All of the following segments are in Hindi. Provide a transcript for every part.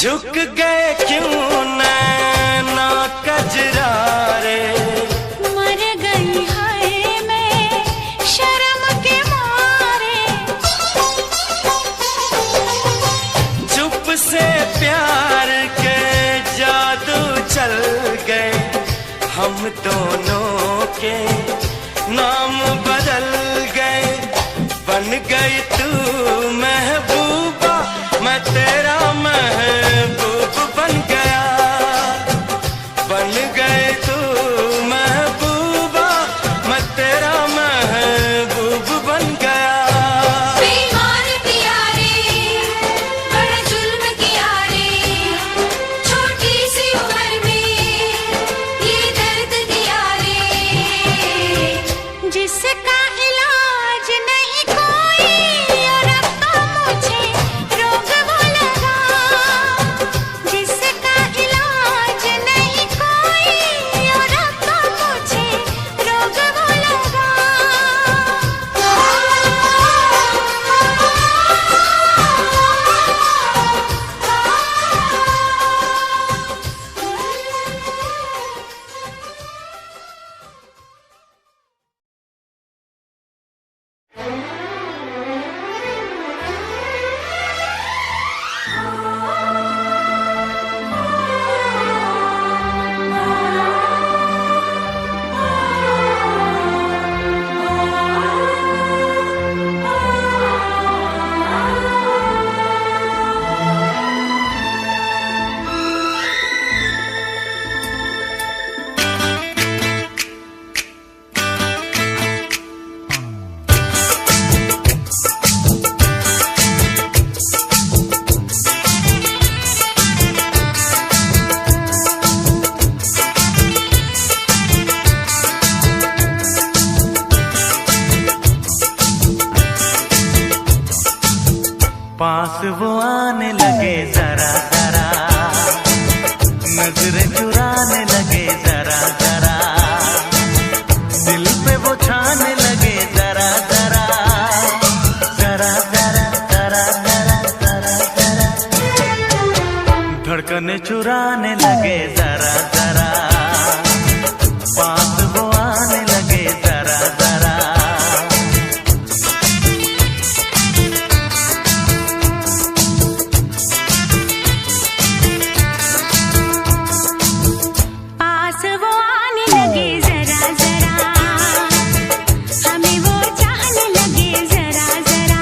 झुक गए क्यों नैना कजरारे, मर गई हाय मैं शर्म के मारे। चुप से प्यार के जादू चल गए, हम दोनों के नाम बदल गए। बन गई तू महबूबा, मैं तेरा महबूब बन गया। बन गए तू महबूबा, मैं तेरा महबूब बन गया। बेईमान किया रे, बड़ा जुल्म किया रे, छोटी सी उम्र में ये दर्द दिया रे। जिसका इलाज नहीं कोई और अब तो मुझे रोग वो लगा। जिसका इलाज नहीं कोई और अब तो मुझे रोग वो लगा। पास वो आने लगे जरा जरा, नजरें चुराने लगे जरा जरा, दिल पे वो छाने लगे जरा जरा, जरा जरा जरा जरा जरा जरा, धड़कने चुराने लगे जरा जरा, पास वो आने लगे जरा जरा। पास वो आने लगे जरा जरा, हमें वो चाहने लगे जरा जरा,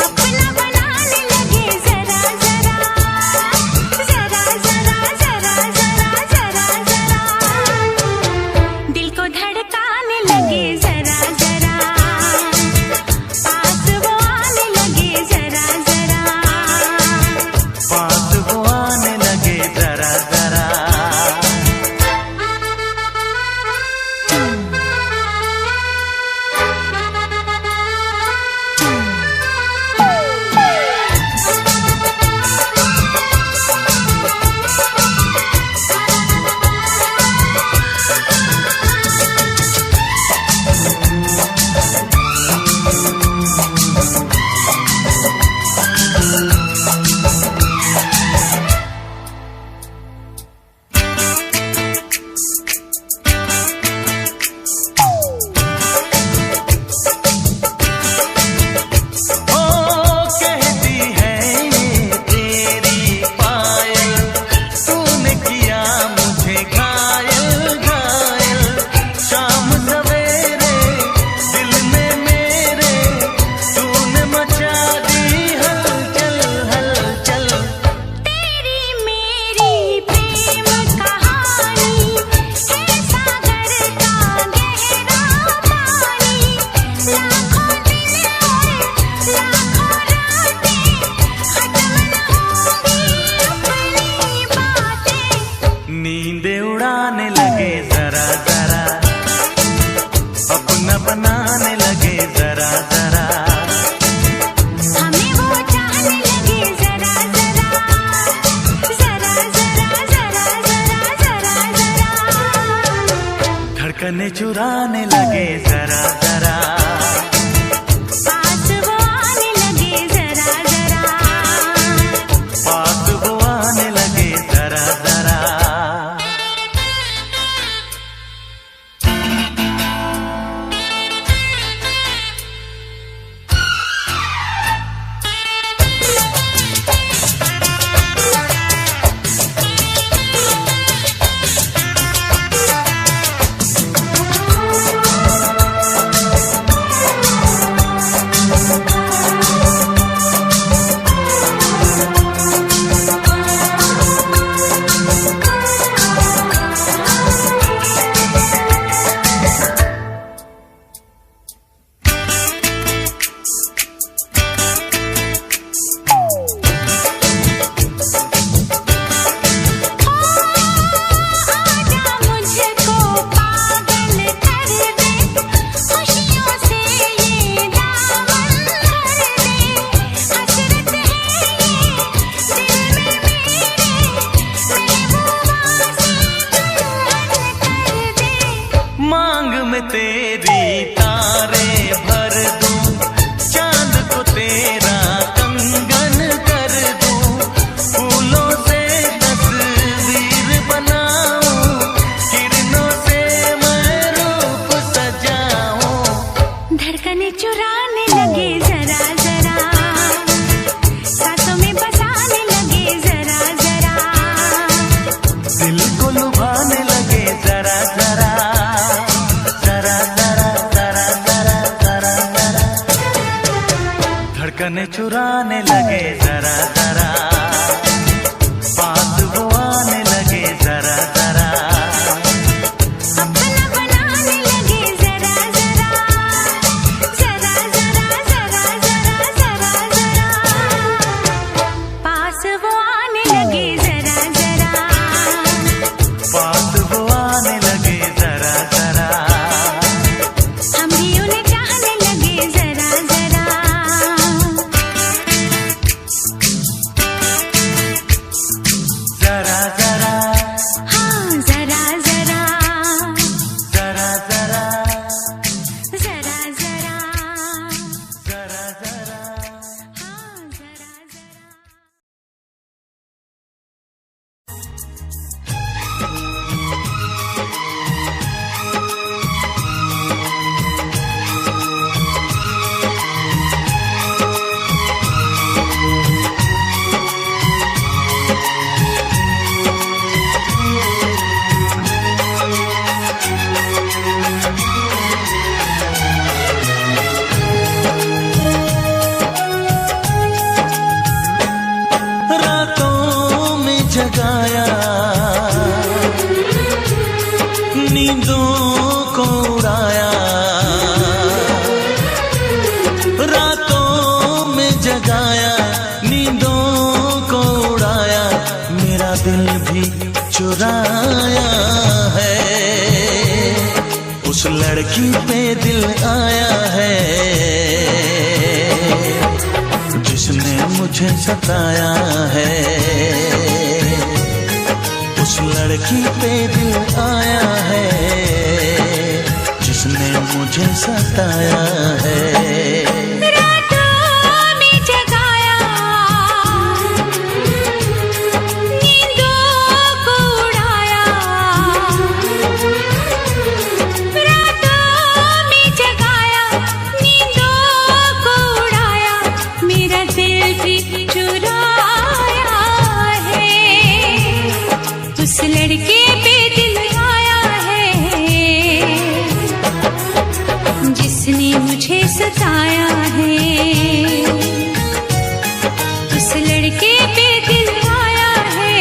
अपना बनाने लगे जरा जरा, जरा जरा जरा जरा जरा जरा, दिल को धड़काने लगे जरा जरा, पास वो आने लगे जरा जरा, पास वो आने लगे जरा जरा। नींदें उड़ाने लगे जरा जरा, अपना बनाने लगे जरा जरा, हमें वो चाहने लगे जरा जरा, जरा जरा जरा जरा जरा, धड़कने चुराने लगे जरा जरा, पास वो आने लगे जरा जरा, पास धड़कन चुराने लगे जरा जरा, पास वो आने लगे जरा जरा, अपना बनाने लगे जरा जरा, जरा जरा जरा जरा जरा जरा, पास वो आने लगे जरा जरा, पास वो आने लगे जरा जरा, हम भी उन्हें चाहने लगे जरा जरा, जरा जरा, हाँ जरा जरा, जरा जरा, जरा जरा, जरा जरा। हाँ जरा जरा। रातों में जगाया, नींदों को उड़ाया, रातों में जगाया, नींदों को उड़ाया, मेरा दिल भी चुराया है, उस लड़की पे दिल आया है जिसने मुझे सताया है, उस लड़की पे दिल आया है जिसने मुझे सताया है। रातों में जगाया, नींदों को उड़ाया, रातों में जगाया, नींदों को उड़ाया, मेरा दिल भी चुराया है, उस लड़के पे दिल आया है जिसने मुझे सताया है, उस लड़के पे दिल आया है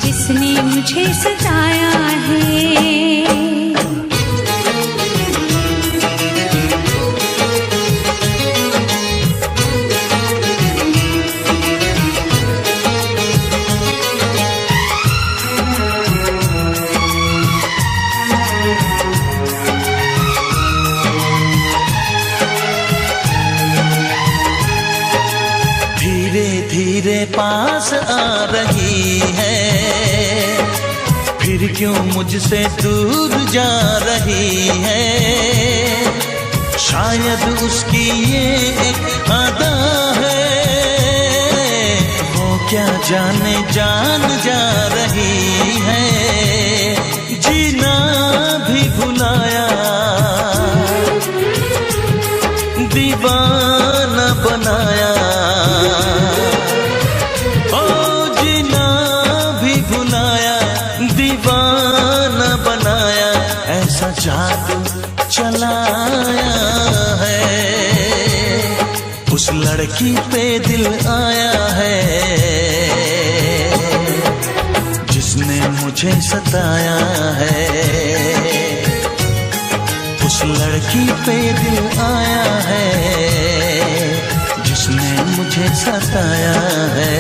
जिसने मुझे सताया है। धीरे धीरे पास आ रही है, फिर क्यों मुझसे दूर जा रही है, शायद उसकी ये एक अदा है, वो क्या जाने जान जा रही है, जीना भी भुलाया, दीवाना बनाया, ओ जीना भी भुलाया, दीवाना बनाया, ऐसा जादू चलाया है, उस लड़की पे दिल आया है जिसने मुझे सताया है, उस लड़की पे दिल आया है जिसने मुझे सताया है।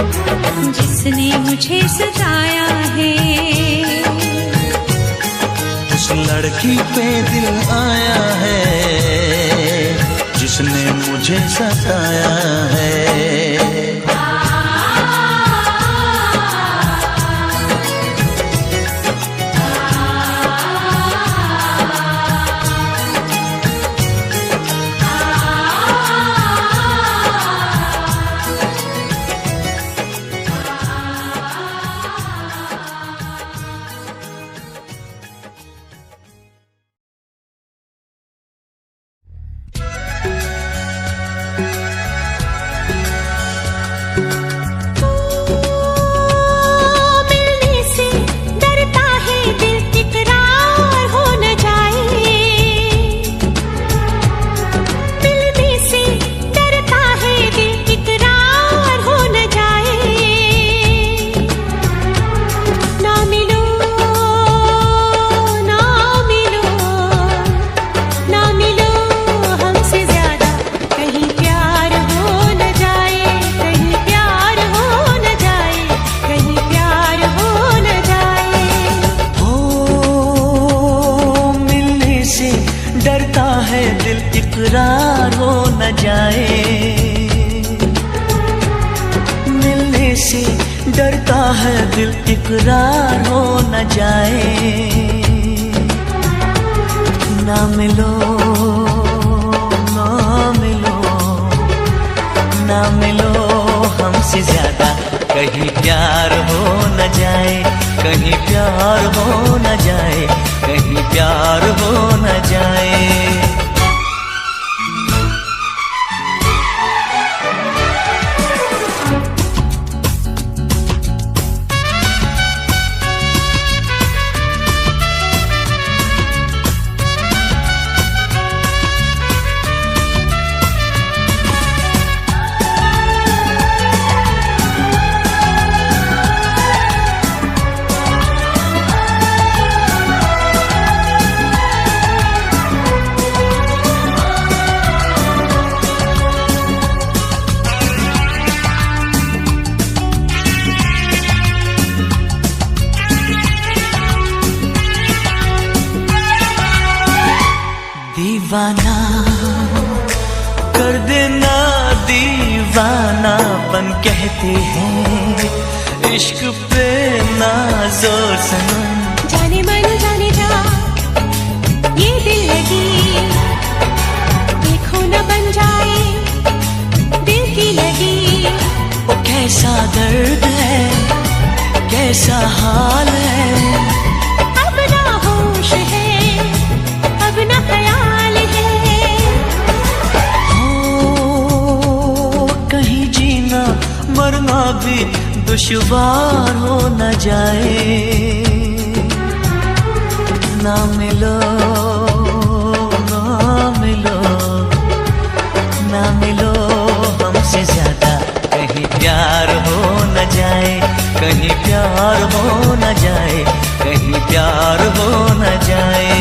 जिसने मुझे सताया है, उस लड़की पे दिल आया है जिसने मुझे सताया है। इकरार हो न जाए, मिलने से डरता है दिल इकरार हो न जाए। ना मिलो ना मिलो ना मिलो हमसे ज्यादा, कहीं प्यार हो न जाए, कहीं प्यार हो न जाए, कहीं प्यार हो न जाए। दीवाना कर देना, दीवानापन कहते हैं इश्क पे ना जोर सनम। जाने मन जाने जा ये दिल लगी, देखो न बन जाए दिल की लगी। वो कैसा दर्द है, कैसा हाल है, अब ना होश है, अब ना ख्याल है। हो कहीं जीना मरना भी दुश्वार हो न जाए। ना मिलो ना मिलो ना मिलो हमसे ज्यादा, कहीं प्यार हो न जाए, कहीं प्यार हो न जाए, कहीं प्यार हो न जाए।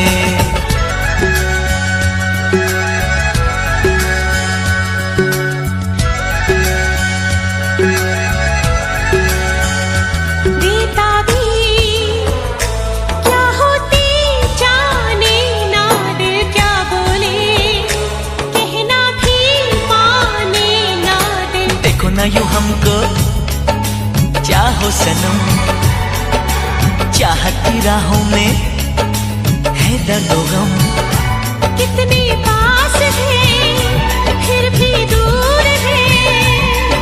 ना यूं हमको चाहो सनम, चाहत की राहों में है दर्द व गम। कितने पास है फिर भी दूर है,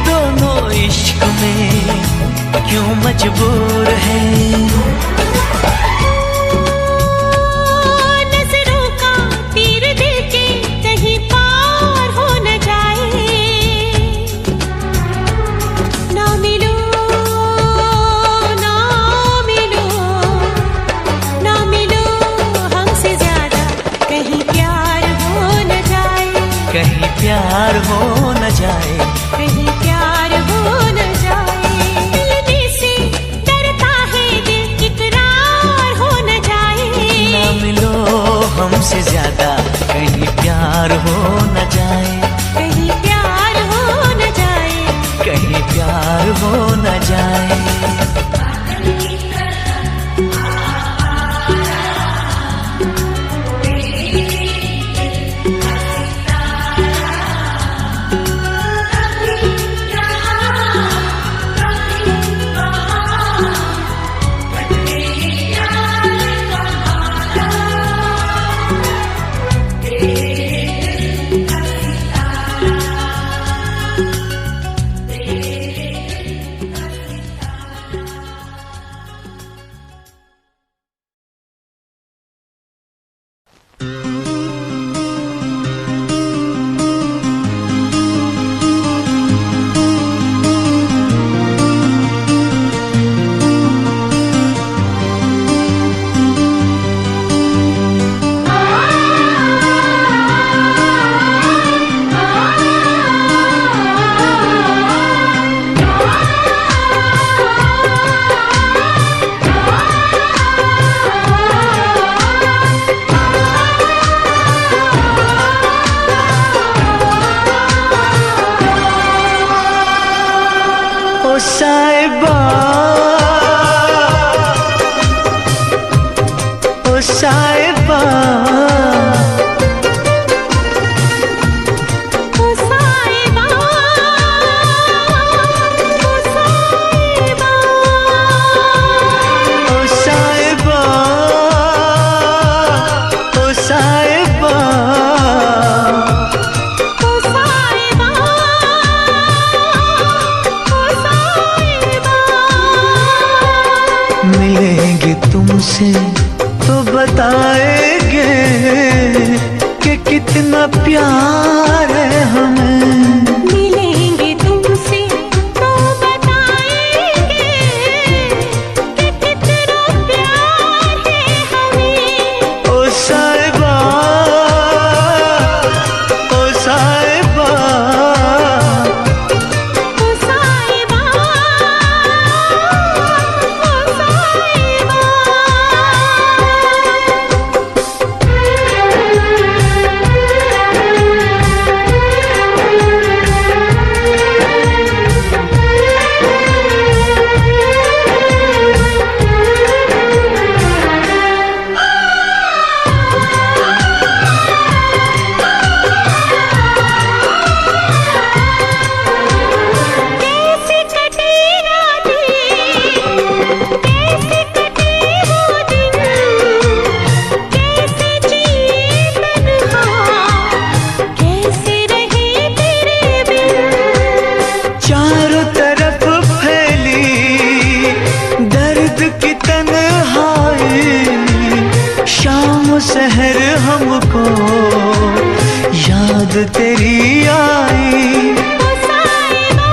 दोनों इश्क में क्यों मजबूर है। नजरों का तीर दिल के कहीं पार हो न जाए। ना मिलो ना मिलो ना मिलो हमसे ज्यादा, कहीं प्यार हो न जाए, कहीं प्यार हो न जाए, कहीं प्यार हो न जाए। मिलने से डरता है दिल इकरार हो न जाए। ना मिलो हमसे ज्यादा, कहीं प्यार हो न जाए, कहीं प्यार हो न जाए, कहीं प्यार हो न जाए। साहिबा ओ साहिबा ओ साहिबा ओ साहिबा ओ साहिबा ओ साहिबा मिलेंगे तुमसे तो बताएंगे कि कितना प्यार है हमें। मिलेंगे तुमसे तो बताएंगे कि कितना प्यार है हमें। ओ साहिबा ओ साहिबा ओ साहिबा ओ साहिबा। कैसे कटे रातें, कैसे कटे वो दिन, कैसे जिए तन्हा, कैसे रहे तेरे बिन। चारों तरफ फैली दर्द की तन्हाई, शाम सहर हमको याद तेरी आई। ओ साहिबा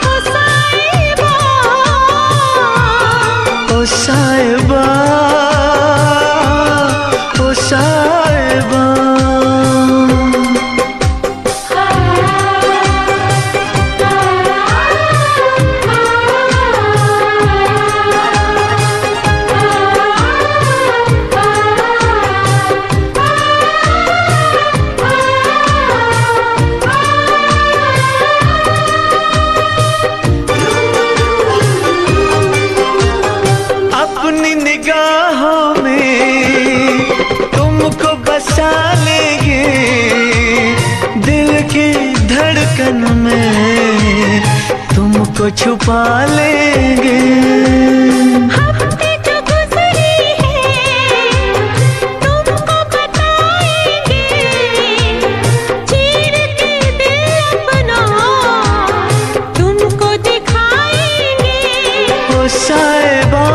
ओ साहिबा ओ साहिबा ओ साहिबा अपनी निगाहों में तुमको बसा लेंगे, दिल की धड़कन में तुमको छुपा लेंगे। हफ्ते जो गुजरे हैं तुमको बताएंगे, चीर के दिल अपना तुमको दिखाएंगे। ओ साहिबा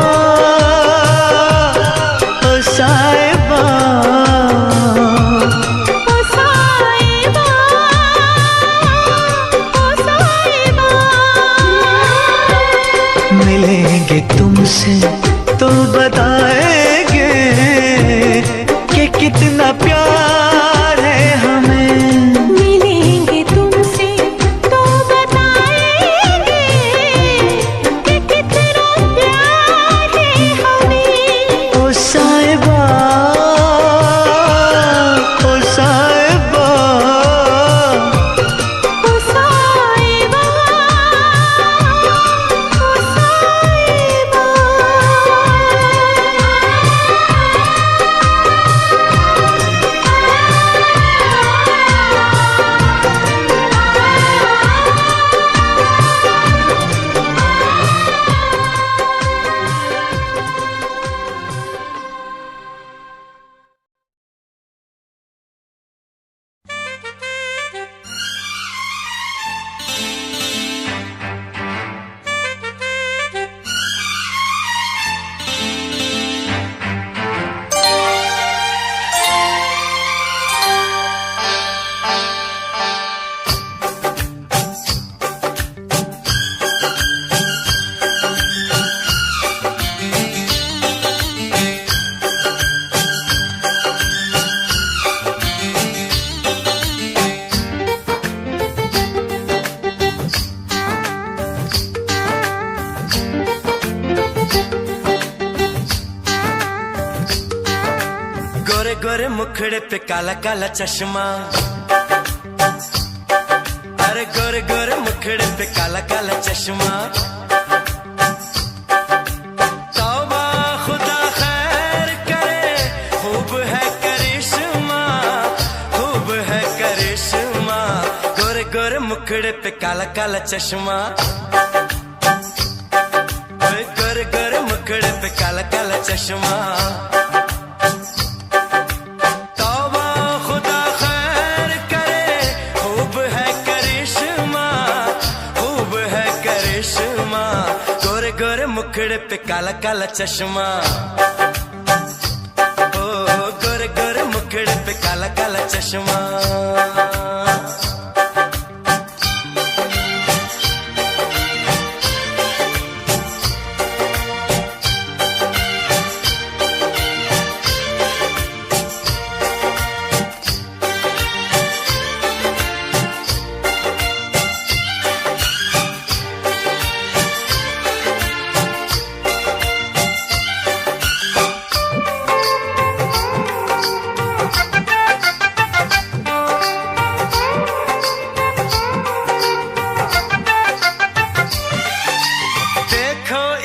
ओ साहिबा ओ साहिबा ओ साहिबा। मिलेंगे तुमसे तो बताएंगे कि कितना प्यार है हमें। मिलेंगे तुमसे तो बताएंगे कि कितना प्यार है हमें। ओ साहिबा ओ साहिबा ओ साहिबा मुखड़े पे काला काला चश्मा, अरे गोरे गोरे मुखड़े पे काला काला चश्मा। तौबा खुदा खैर करे, खूब है करिश्मा, खूब है करिश्मा। गोरे गोरे मुखड़े पे काला काला चश्मा, गोरे गोरे मुखड़े पे काला काला चश्मा। तौबा खुदा खैर करे, खूब है करिश्मा, खूब है करिश्मा। गोरे गोरे मुखड़े पे काला काला चश्मा, ओ गोरे गोरे मुखड़े पे काला काला चश्मा।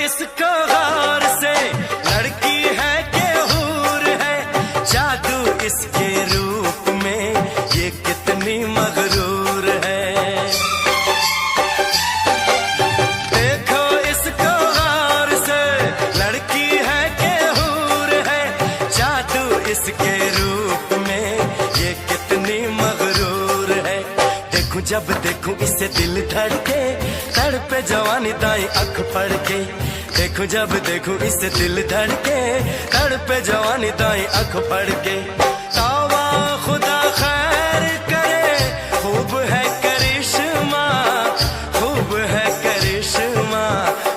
इसको गौर से, लड़की है के हूर है, जादू इसके रूप में ये कितनी मगरूर है। देखो इसको गौर से, लड़की है के हूर है, जादू इसके रूप में ये कितनी मगरूर है। देखूं जब देखूं इसे दिल धड़के, तड़पे जवानी दाई अख पड़ के। देखूं जब देखूं इसे दिल धड़के, तड़पे जवानी दाई अख पड़ के। तौबा खुदा खैर करे, खूब है करिश्मा, खूब है करिश्मा।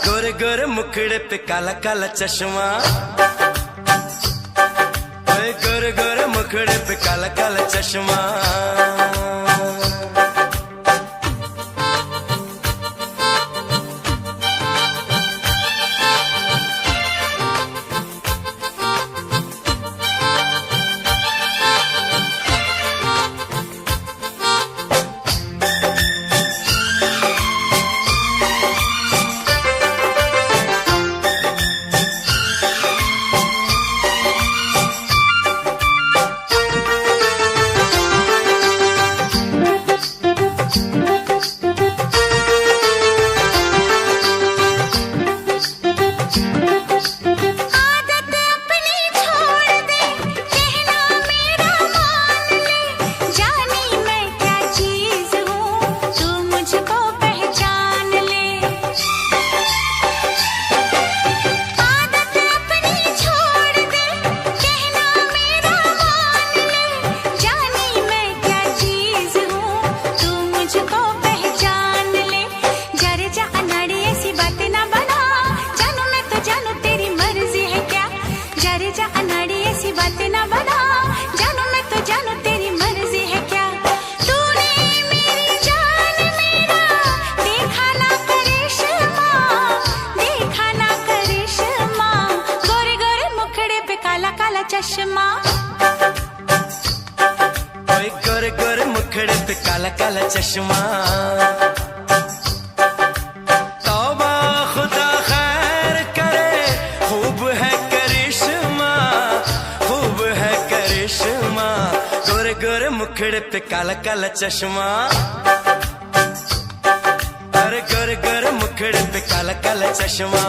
गोरे गोरे मुखड़े पे काला काला चश्मा, गोरे गोरे मुखड़े पे काला काला चश्मा। चश्मा, गोरे गोरे मुखड़े पे काला काला चश्मा। तौबा खुदा खैर करे, खूब है करिश्मा, खूब है करिश्मा। गोरे गोरे मुखड़े पे काला काला चश्मा, अरे गोरे गोरे मुखड़े पे काला काला चश्मा।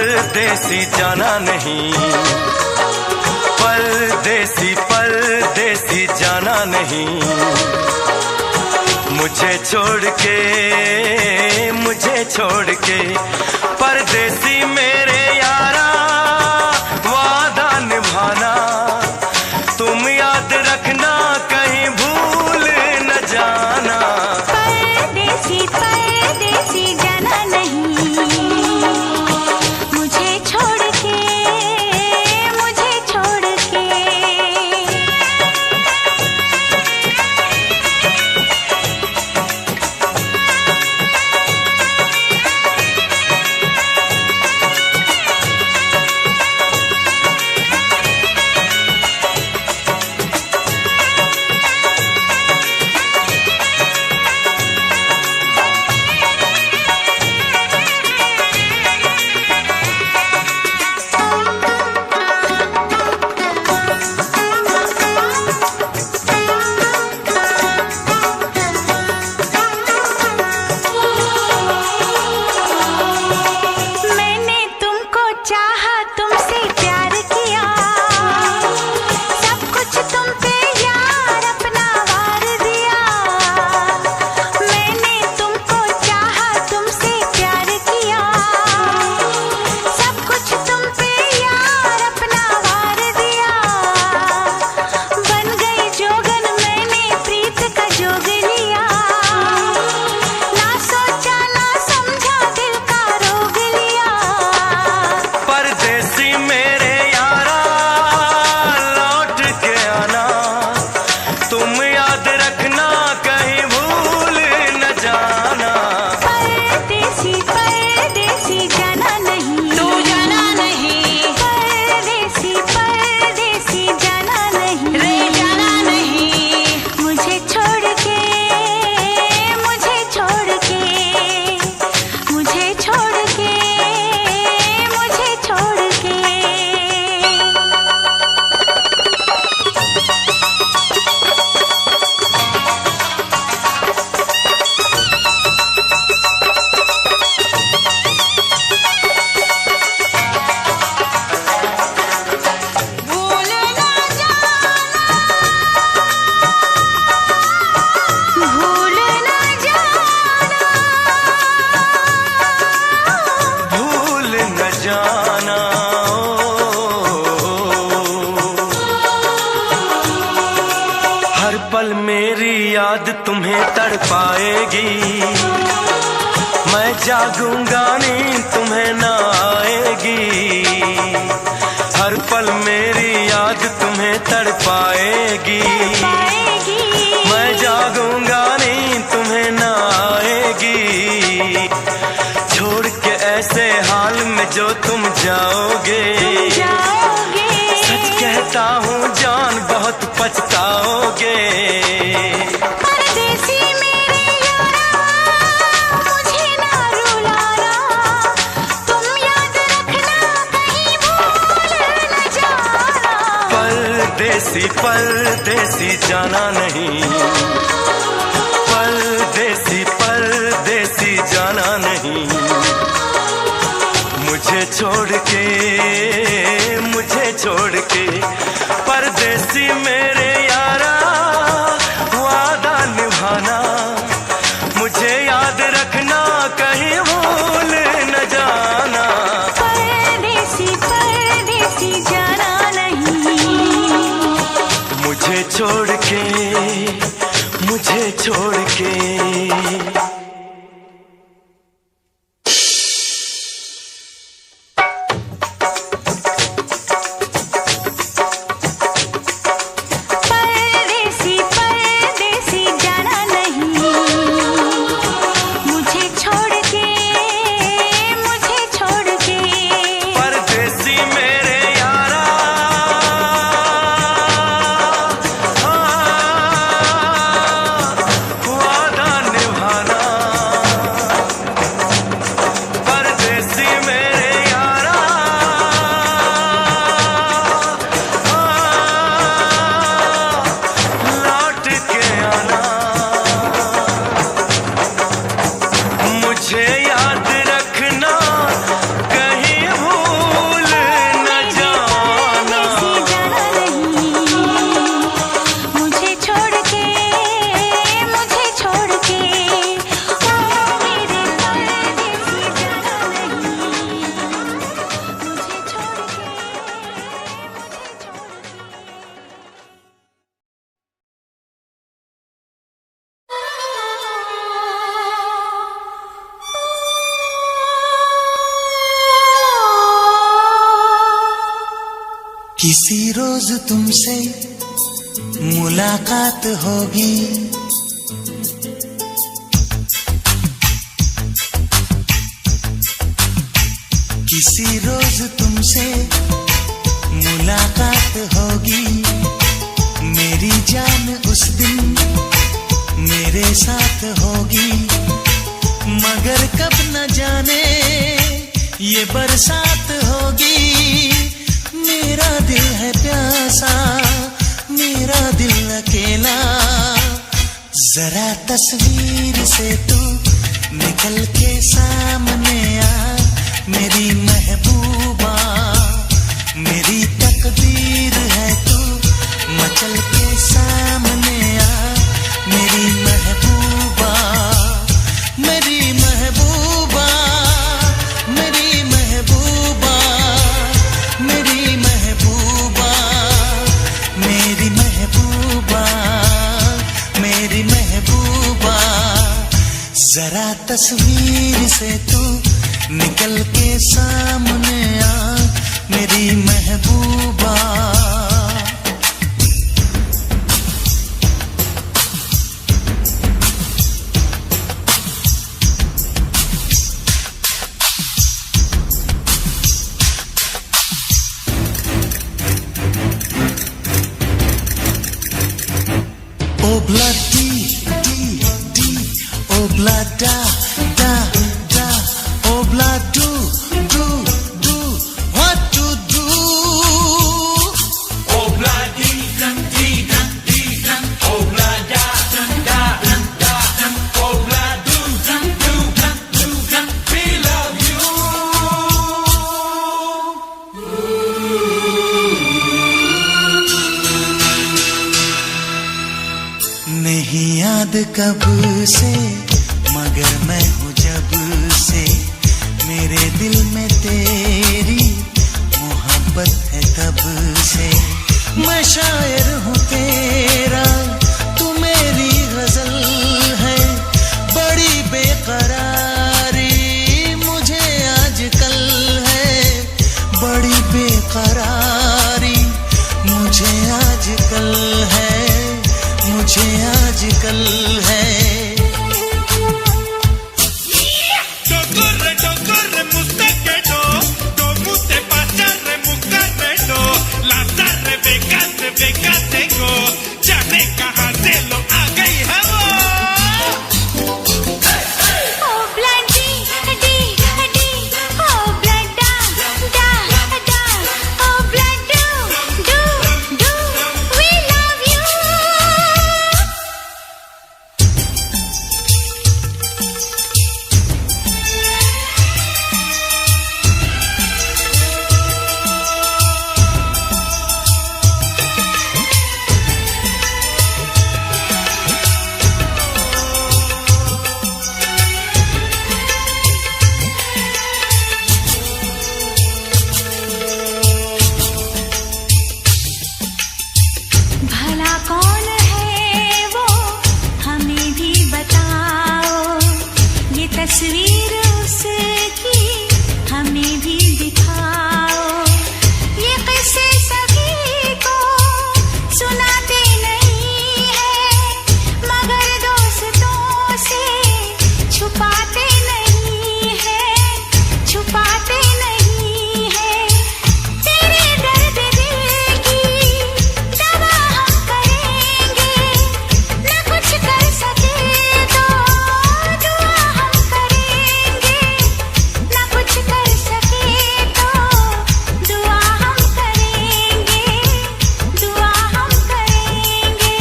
परदेसी जाना नहीं, परदेसी परदेसी जाना नहीं, मुझे छोड़ के, मुझे छोड़ के। परदेसी मेरे यारा वादा निभाना, तुम याद रखना कहीं भूल न जाना। परदेसी परदेसी जाना नहीं, मुझे छोड़ के, मुझे छोड़ के। पल मेरी याद तुम्हें तड़पाएगी, मैं जागूंगा नींद तुम्हें न आएगी। हर पल मेरी याद तुम्हें तड़पाएगी, मैं जागूंगा नींद तुम्हें न आएगी। छोड़ के ऐसे हाल में जो तुम जाओगे, सच कहता हूँ जान बहुत पछताओगे। परदेसी मेरे यारा मुझे ना रुलाना, तुम याद रखना कहीं भूल न जाना। परदेसी परदेसी जाना नहीं, परदेसी परदेसी जाना नहीं, मुझे छोड़ के, मुझे छोड़ के। परदेसी मेरे यारा वादा निभाना, मुझे याद रखना कहीं भूल न जाना। परदेसी परदेसी जाना नहीं, मुझे छोड़ के, मुझे छोड़ के। किसी रोज तुमसे मुलाकात होगी, किसी रोज तुमसे मुलाकात होगी। मेरी जान उस दिन मेरे साथ होगी, मगर कब न जाने ये बरसात होगी। मेरा दिल है प्यासा, मेरा दिल अकेला, जरा तस्वीर से तू निकल के सामने आ। मेरी महबूबा, मेरी तकदीर है तू मचल के सामने आ। मेरी महबूबा, मेरी महबूबा, मेरी महबूबा, मेरी महबूबा, मेरी महबूबा, मेरी महबूबा, जरा तस्वीर से तू निकल के सामने आ। मेरी महबूबा, Obla di di di, obla da da da, obla do do do, what to do? Obla di dan di dan di dan, obla da dan da dan da dan, obla do dan do dan do dan, we love you. नहीं याद कब से, मगर मैं हूँ जब से, मेरे दिल में तेरी मोहब्बत है तब से। मैं शायर हूँ तेरा, तू मेरी गजल है, बड़ी बेकरारी मुझे आजकल है, बड़ी बेकरारी मुझे आजकल है, मुझे आजकल है। Tocorre, tocorre, mustaquero, como te pasa, remucadero, la tarde, becate, becate, go, ya me cajatelo, haga y jabo. Oh blood di di di, oh blood da da da, oh blood do do, we love you. भला कौन है वो, हमें भी बताओ, ये तस्वीर उसकी हमें भी दिखाओ। ये किस्से सभी को सुनाते नहीं है, मगर दोस्तों से छुपाते नहीं है, छुपाते नहीं है। तेरे दर्द दिल की दवा हम करेंगे, न कुछ कर सके तो दुआ हम करेंगे, न कुछ कर सके तो दुआ हम करेंगे, दुआ हम करेंगे।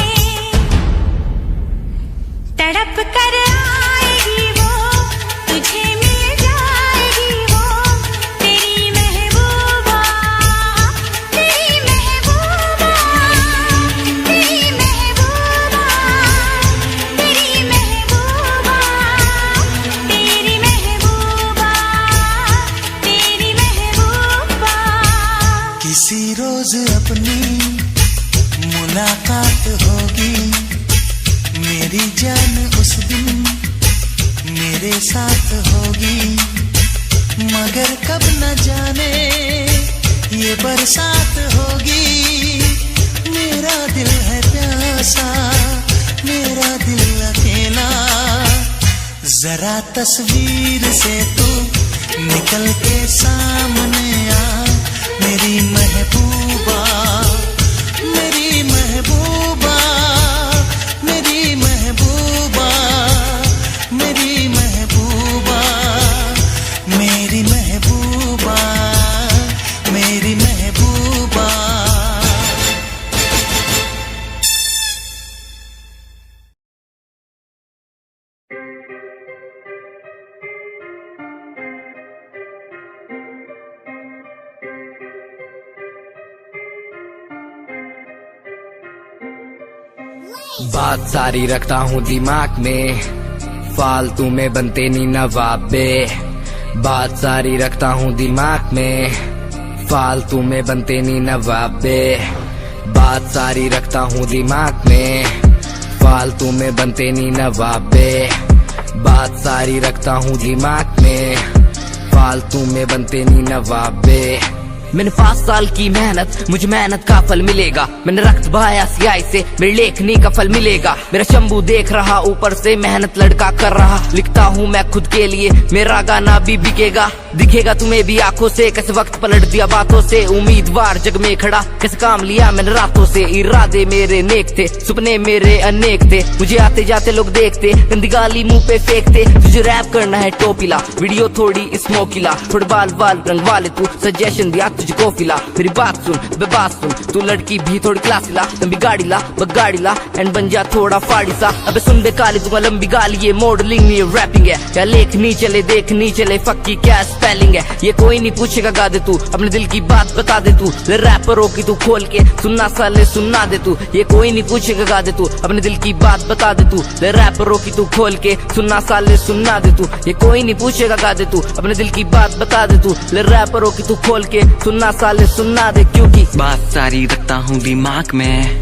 तड़प कर आएगी वो, तुझे मिल जाएगी वो, तेरी महबूबा, तेरी महबूबा, तेरी महबूबा, तेरी महबूबा, तेरी महबूबा, तेरी महबूबा। किसी रोज अपनी मुलाकात होगी, मेरी जान उस दिन मेरे साथ होगी, मगर कब न जाने ये बरसात होगी। मेरा दिल है प्यासा, मेरा दिल अकेला। जरा तस्वीर से तू निकल के सामने आ, मेरी महबूबा, मेरी महबूबा, मेरी महबूबा, मेरी महबूबा, मेरी महबूबा, मेरी महबूबा। बात सारी रखता हूँ दिमाग में, फालतू में बनते नहीं नवाबे। बात सारी रखता हूँ दिमाग में, फालतू में बनते नहीं नवाबे। बात सारी रखता हूँ दिमाग में, फालतू में बनते नहीं नवाबे। बात सारी रखता हूँ दिमाग में, फालतू में बनते नहीं नवाबे। मैंने 5 साल की मेहनत, मुझे मेहनत का फल मिलेगा। मैंने रक्त बहाया सियाही से, मेरी लेखनी का फल मिलेगा। मेरा शंभू देख रहा ऊपर से, मेहनत लड़का कर रहा। लिखता हूँ मैं खुद के लिए, मेरा गाना भी बिकेगा। दिखेगा तुम्हें भी आंखों से, कैसे वक्त पलट दिया बातों से। उम्मीदवार जग में खड़ा, कैसे काम लिया मैंने रातों से। इरादे मेरे नेक थे, सपने मेरे अनेक थे। मुझे आते जाते लोग देखते, गंदी गाली मुंह पे फेंकते। तुझे रैप करना है टोपीला, वीडियो थोड़ी स्मोकीला। थोड़े बाल बाल रंग वाले तू, सजेशन दिया तुझको फिला। मेरी बात सुन बे बात सुन, तू लड़की भी थोड़ी क्लासी ला। लंबी गाड़ी ला गाड़ी ला, एंड बन जा थोड़ा फाड़ी सा। अबे सुन बे काली, दूंगा लंबी गाली। ये मॉडलिंग नहीं रैपिंग है, या लेखनी चले देखनी चले। फक्की क्या स्पेलिंग है, ये कोई नहीं पूछेगा। गा दे तू अपने दिल की बात बता दे तू। रैपरों की तू खोल के सुनना साले सुनना दे तू। ये कोई नहीं पूछेगा। गा दे तू अपने दिल की बात बता दे तू। रैपरों की तू खोल के सुनना साले सुनना दे तू। ये कोई नहीं पूछेगा। गा दे तू अपने दिल की बात बता दे तू। रैपरों की तू खोल के सुनना साले सुनना दे। क्योंकि बात सारी रखता हूँ दिमाग में,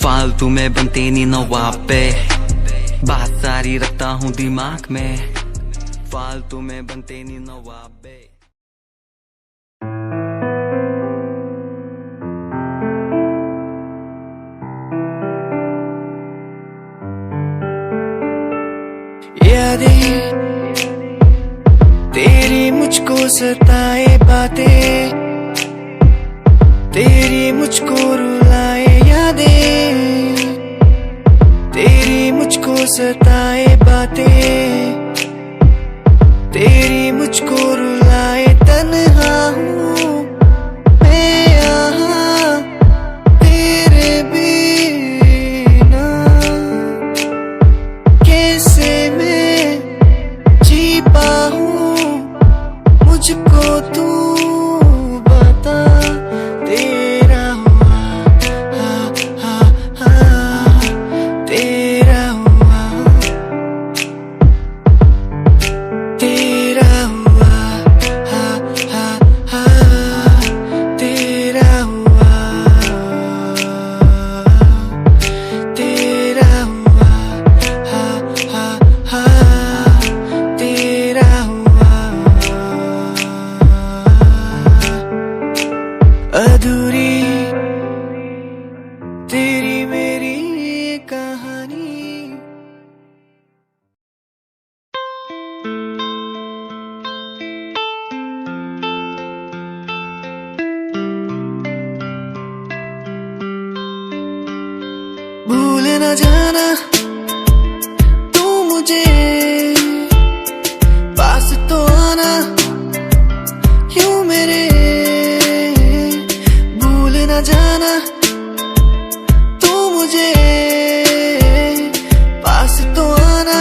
फालतू में बनते नहीं नवाबे। बात सारी रखता हूँ दिमाग में, फालतू में बनते नहीं नवाबे। यादें तेरी मुझको सताए बातें, तेरी मुझको रुलाए यादें। तेरी मुझको सताए बातें, तेरी मुझको रुलाए। तन्हा हूँ मैं यहाँ तेरे बिना, कैसे मैं जी पाऊँ मुझको तू बता। तेरा हुआ हा हा हा, तेरा हुआ, तेरा हुआ हा हा हा, तेरा हुआ, तेरा हुआ हा हा हा, तेरा हुआ। अधूरी तेरी मेरी कहानी। भूल न जाना तू मुझे, पास तो आना क्यों मेरे। भूल न जाना तू मुझे, पास तो आना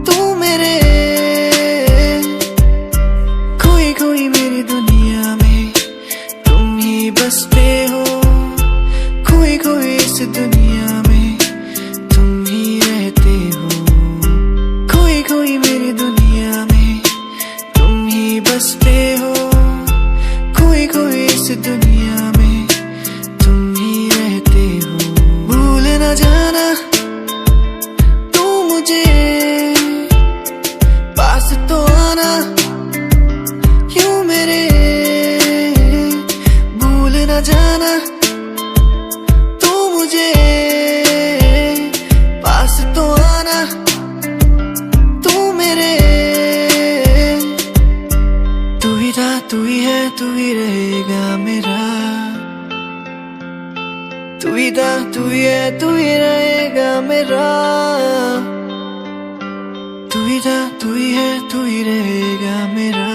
तू मेरे। खोई खोई मेरी दुनिया में तुम ही बसते हो। खोई खोई इस दुनिया में तुम ही रहते हो। खोई खोई मेरी दुनिया में तुम ही बसते हो। खोई खोई इस दुनिया में तुम ही रहते हो। भूल न जाना तू मुझे, पास तो आना क्यों मेरे। ही है, तू ही रहेगा मेरा, तू ही था, तू ही है, तू ही रहेगा मेरा,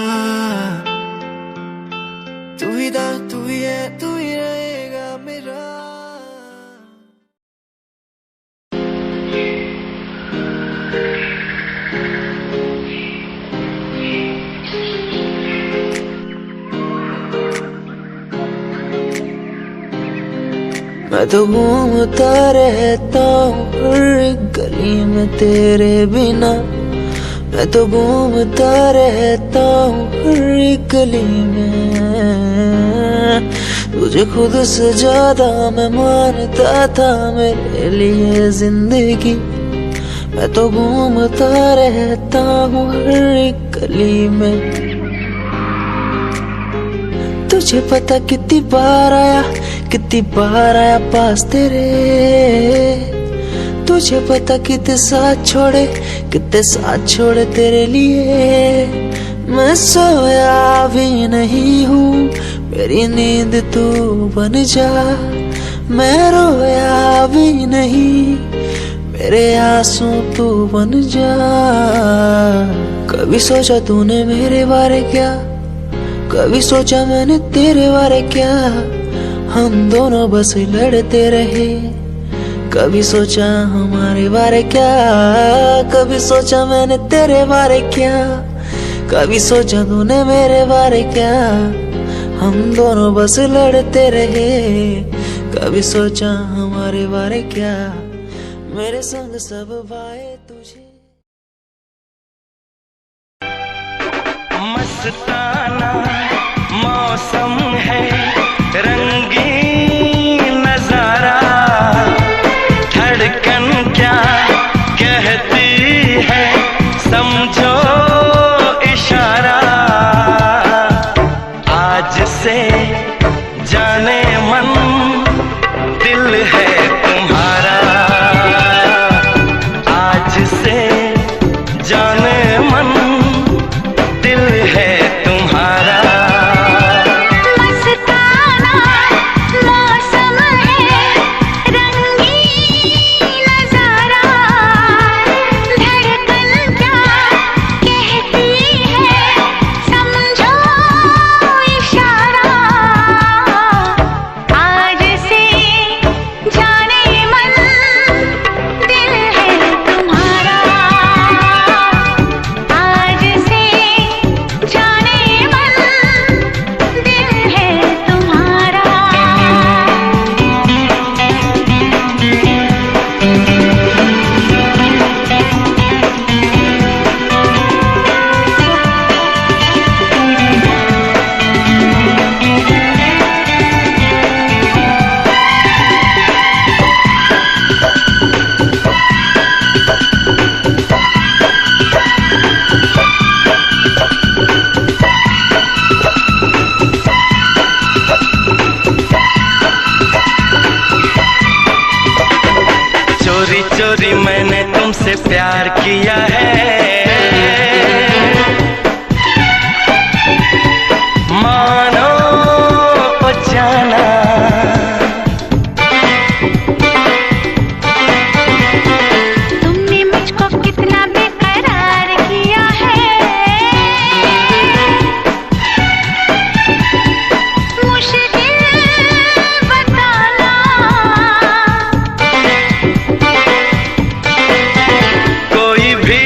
तू ही था, तू ही है, तू ही रहेगा मेरा। मैं तो घूमता रहता हूँ हर एक गली में तेरे बिना, मैं तो घूमता रहता हूँ हर एक गली में, तुझे खुद से ज्यादा मैं मानता था मेरे लिए जिंदगी। मैं तो घूमता रहता हूँ हर एक गली में, तुझे पता कितनी बार आया पास तेरे, तुझे पता कितने साथ छोड़े तेरे लिए। मैं सोया भी नहीं हूँ, मेरी नींद तू बन जा, मैं रोया भी नहीं, मेरे आंसू तू बन जा। कभी सोचा तूने मेरे बारे क्या, कभी सोचा मैंने तेरे बारे क्या, हम दोनों बस लड़ते रहे। कभी सोचा हमारे बारे क्या, कभी सोचा मैंने तेरे बारे क्या, कभी सोचा तूने मेरे बारे क्या, हम दोनों बस लड़ते रहे। कभी सोचा हमारे बारे क्या, मेरे संग सब बाएं तुझे। मस्ताना मौसम है, रंगीन नजारा, धड़कन क्या कहती है समझो इशारा। आज से जाने मन दिल है तुम्हारा, आज से जाने मन दिल है तुम्हारा। मस्ताना मौसम है, रंगीन नजारा, धड़कन क्या कहती है समझो इशारा। आज से जाने मन दिल है तुम्हारा, आज से जाने मन दिल है तुम्हारा। चोरी चोरी मैंने तुमसे प्यार किया है, मानो जाना। तुमने मुझको कितना बेकरार किया है, मुश्किल बताना। कोई भी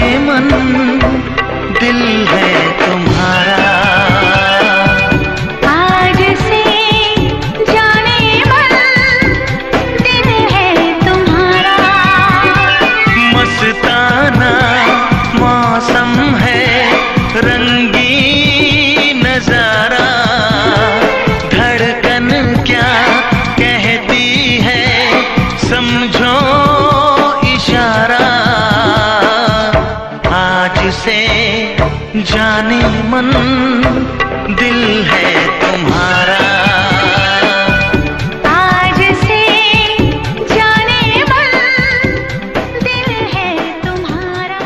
मन दिल है तुम्हारा। आज से जाने मन दिल है तुम्हारा। मस्ताना मौसम है रंगीन नजारा, धड़कन क्या कहती है समझो इशारा। आज से जाने मन दिल है तुम्हारा। आज से जाने मन दिल है तुम्हारा।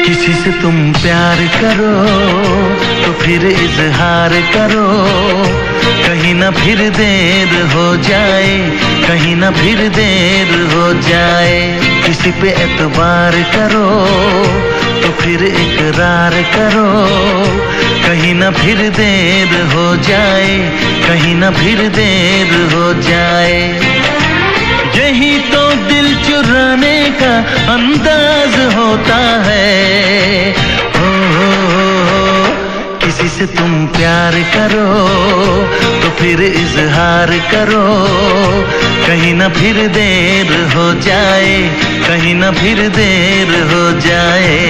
किसी से तुम प्यार करो तो फिर इजहार करो, कहीं ना फिर देर हो जाए, कहीं ना फिर देर हो जाए। किसी पे एतबार करो तो फिर इकरार करो, कहीं ना फिर देर हो जाए, कहीं ना फिर देर हो जाए। यही तो दिल चुराने का अंदाज होता है। हो किसी से तुम प्यार करो तो फिर इजहार करो, कहीं ना फिर देर हो जाए, कहीं ना फिर देर हो जाए।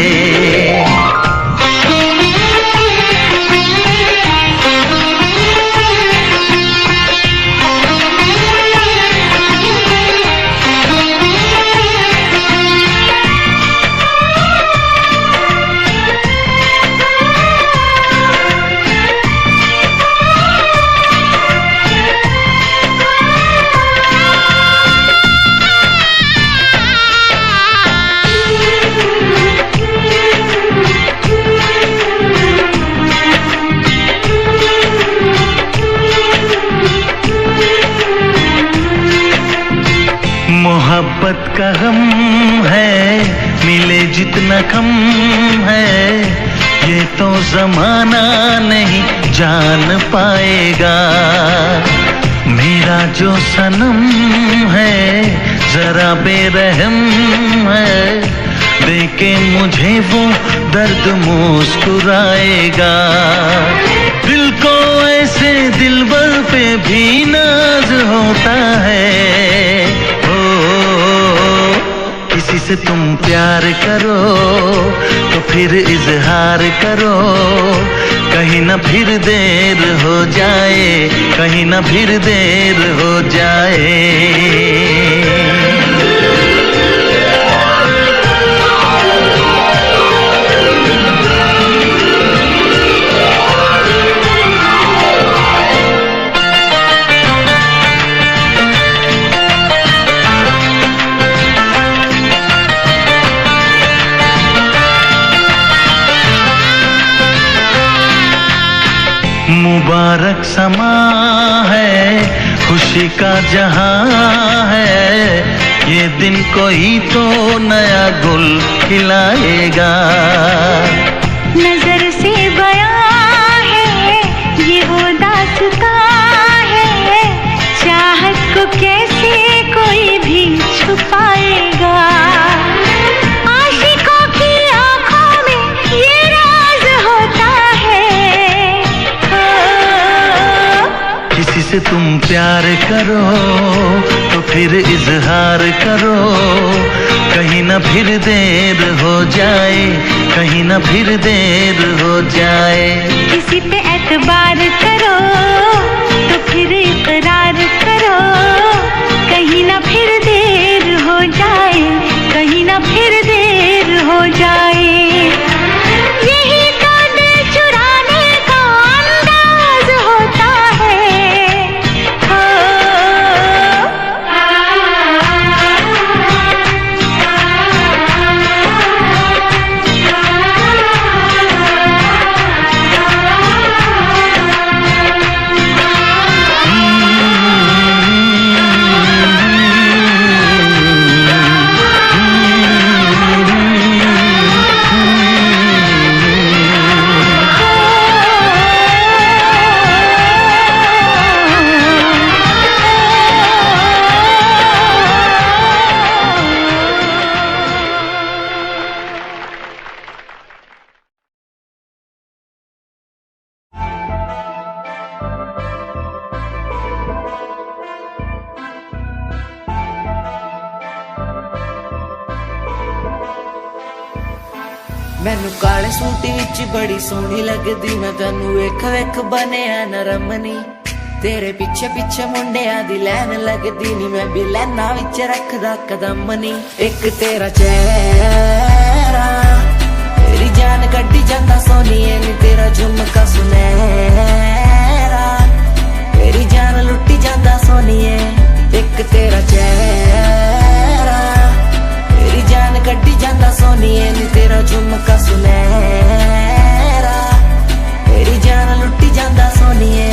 मोहब्बत का गम है मिले जितना कम है, ये तो जमाना नहीं जान पाएगा। मेरा जो सनम है जरा बेरहम है, देखे मुझे वो दर्द मुस्कुराएगा। दिल को ऐसे दिलबर पे भी नाज होता है। किसी से तुम प्यार करो तो फिर इजहार करो, कहीं ना फिर देर हो जाए, कहीं ना फिर देर हो जाए। मुबारक समा है, खुशी का जहां है, ये दिन कोई तो नया गुल खिलाएगा। नजर से बयां है ये वो दास्तां है, चाहत को कैसे कोई भी छुपाएगा। आशिकों की आंखों में ये राज होता है। किसी से तुम प्यार करो तो फिर इजहार करो, कहीं ना फिर देर हो जाए, कहीं ना फिर देर हो जाए। किसी पे एतबार करो तो फिर इकरार करो, मैनू काले सूट विच बड़ी सोहनी लगदी, मैं तैनू वेख वेख बनिया नरमनी। तेरे पीछे पीछे मुंडिया दी लैन लगदी नी, मैं भी लैना विच रखदा कदम नी। एक तेरा चेहरा तेरी जान कड्डी जांदा सोनिए नी, तेरा झुमका सुनहरा तेरी जान लुट्टी जांदा सोनिए। एक तेरा चेहरा तेरी जान कड्डी जांदा सोनिए नी, तेरा झुमका सुनहरा तेरी जान लुट्टी जांदा सोनिए।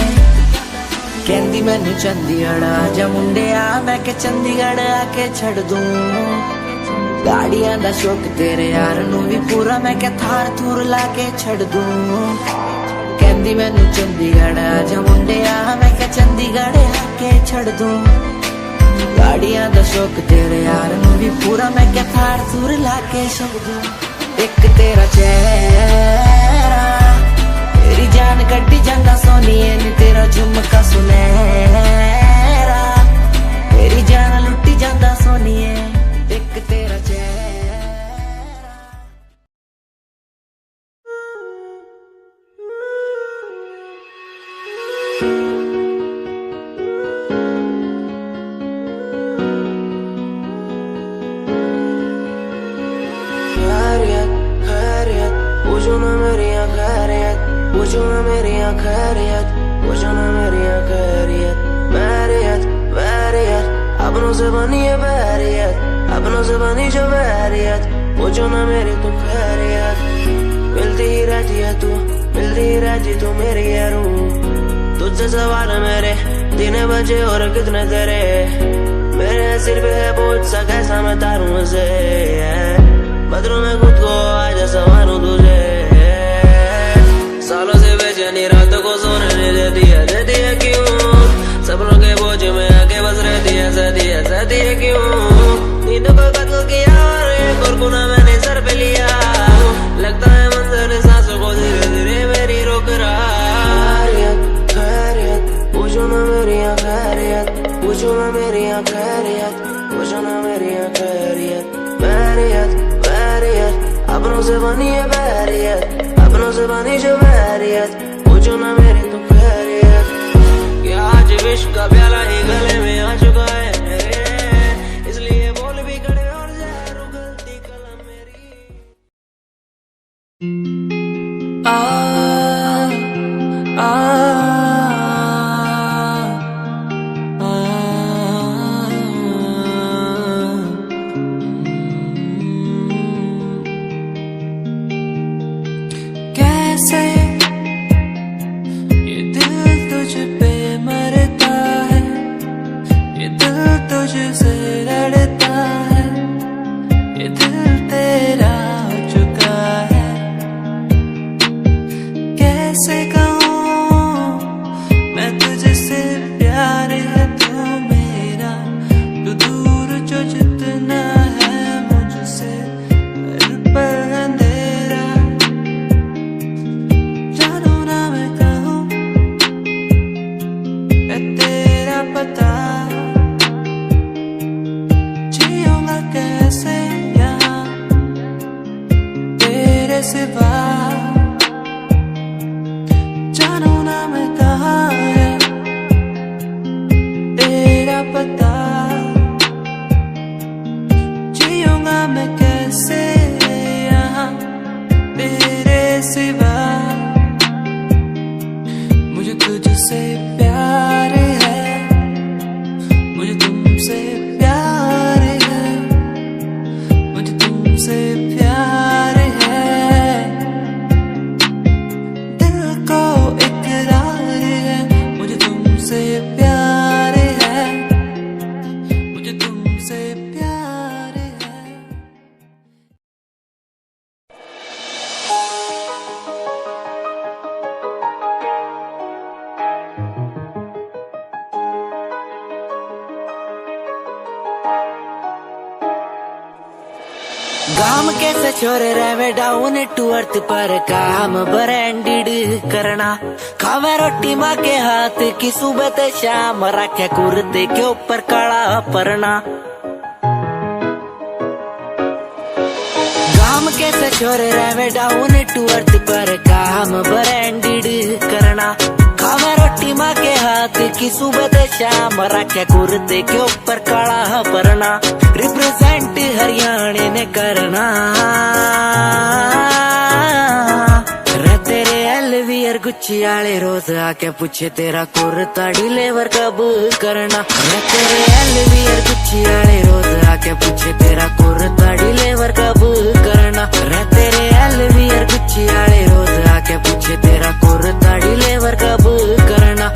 कहंदी मैनू चंडीगढ़ आजा मुंडिया, मैं के चंडीगढ़ आके छड़ दूं। गाड़ियां दा शौक तेरे यार नू भी पूरा, मैं के थार थूर लाके छड़ दूं। कहंदी मैनू चंडीगढ़ आजा मुंडिया, मैं के चंडीगढ़ आके छड़ दूं। गाड़ियां दा शौक तेरे यार नू भी पूरा, मैं के थार थूर लाके छड़ दूं। एक तेरा चेहरा तेरी जान कड्डी जांदा सोनिए नी, तेरा झुमका सुनहरा तेरी जान लुट्टी जांदा सोनिए। एक तेरा पूछो ना मेरी खैरियत, पूछो ना मेरी खैरियत, पूछो ना मेरी खैरियत। बैरियत बैरियत अपनों से बनी है बैरियत, अपनों से बनी जो बैरियत। पूछो ना मेरी तू खैरियत, मिलती ही रहती है तू, मिलती ही रहती तू मेरी है रूह। तुझसे सवाल मेरे दिन बजे और कितने तेरे, मेरे सिर पे है बोझ सा कैसा मैं तारूं उसे। बदलूं मैं खुद को आज संवारूं तुझे, सालों से बेचैनी रात को सोने नहीं देती है क्यों। सपनों के बोझ में आके बस रहती है क्यों। नींद को कत्ल किया और एक और गुनाह मैंने सर पे लिया, लगता है मंजर सांसों को धीरे धीरे मेरी रोक रहा। खैरियत खैरियत पूछो ना मेरी खैरियत, पूछो ना मेरी खैरियत, पूछो ना मेरी खैरियत। बैरियत बैरियत अपनों से बनी है बैरियत, अपनों से बनी जो बैरियत। पूछो ना मेरी तो खैरियत, क्या आज विश्व का प्याला ही गले में आ चुका है मेरे, इसलिए बोल भी कड़े और जहर उगलती कलम मेरी। कैसे ये दिल तुझ पे मरता है, ये दिल तुझसे लड़ता है, ये दिल तेरा हो चुका है। कैसे कहूँ मैं तुझसे प्यार है तू मेरा, तू दूर जो जितना है मुझसे हर पल अंधेरा। जानू ना मैं कहूँ मैं तेरा पता, जियूंगा कैसे यहाँ तेरे सिवा। जानू ना मैं कहाँ है तेरा पता, जियूंगा मैं कैसे यहाँ तेरे सिवा। मुझे तुझसे प्यार है, मुझे तुमसे प्यार है, मुझे तुमसे प्यार है। दिल को इकरार है, मुझे तुमसे प्यार है, मुझे तुमसे प्यार है। काम कैसे छोरे रहे डाउन टू अर्थ पर, काम ब्रांडेड करना। खावे रोटी माँ के हाथ की सुबह ते शाम, रखे कुर्ते के ऊपर काला परना। हम कैसे छोरे रहे डाउन टू अर्थ पर काम ब्रांडेड करना। खावा रोटी माँ के हाथ की सुबह से शाम, रखे कुर्ते के ऊपर काला परना। रिप्रेजेंट हरियाणा ने करना। तेरे एलवीआर गुच्ची आले रोज आके पूछे तेरा कुर्ता डिलीवर कब करना। तेरे एलवीआर गुच्ची आले रोज आके पूछे तेरा कुर्ता डिलीवर कब करना। तेरे एलवीआर गुच्ची आले रोज आके पूछे तेरा कुर्ता डिलीवर कब करना।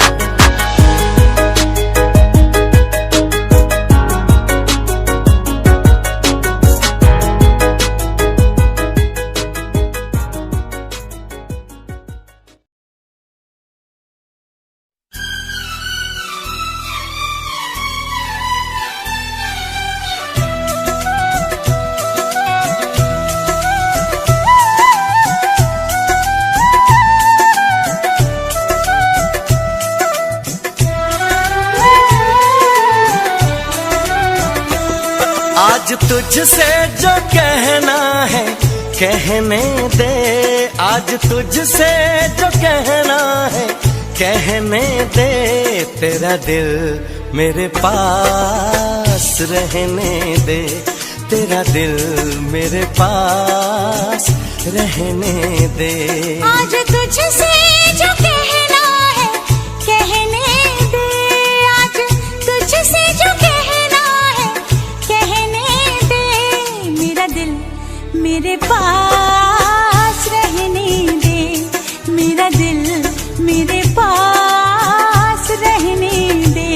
आज तुझसे जो कहना है कहने दे। आज तुझसे जो कहना है कहने दे। तेरा दिल मेरे पास रहने दे। तेरा दिल मेरे पास रहने दे। आज तुझसे जो कहना है कहने दे। आज तुझसे जो कहना है कहने दे। मेरा दिल मेरे पास रहने दे। मेरा दिल मेरे पास रहने दे।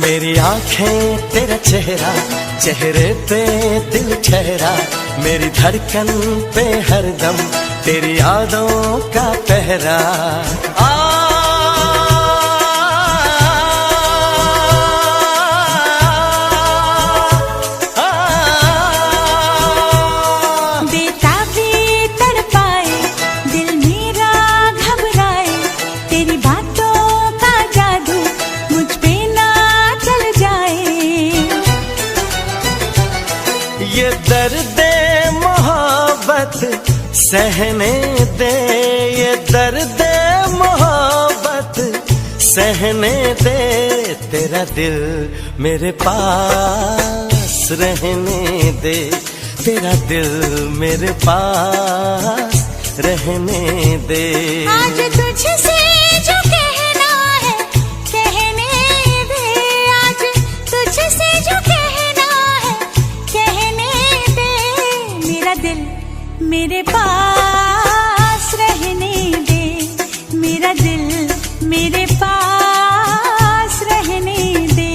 मेरी आंखें तेरा चेहरा, चेहरे पे दिल ठहरा। मेरी धड़कन पे हरदम तेरी यादों का पहरा। ये दर्द मोहब्बत सहने दे। ये दर्द मोहब्बत सहने दे। तेरा दिल मेरे पास रहने दे। तेरा दिल मेरे पास रहने दे। आज तुझसे जो कहना है कहने दे। आज तुझसे जो कहना है कहने दे। मेरा दिल मेरे पास रहने दे। मेरा दिल मेरे पास रहने दे।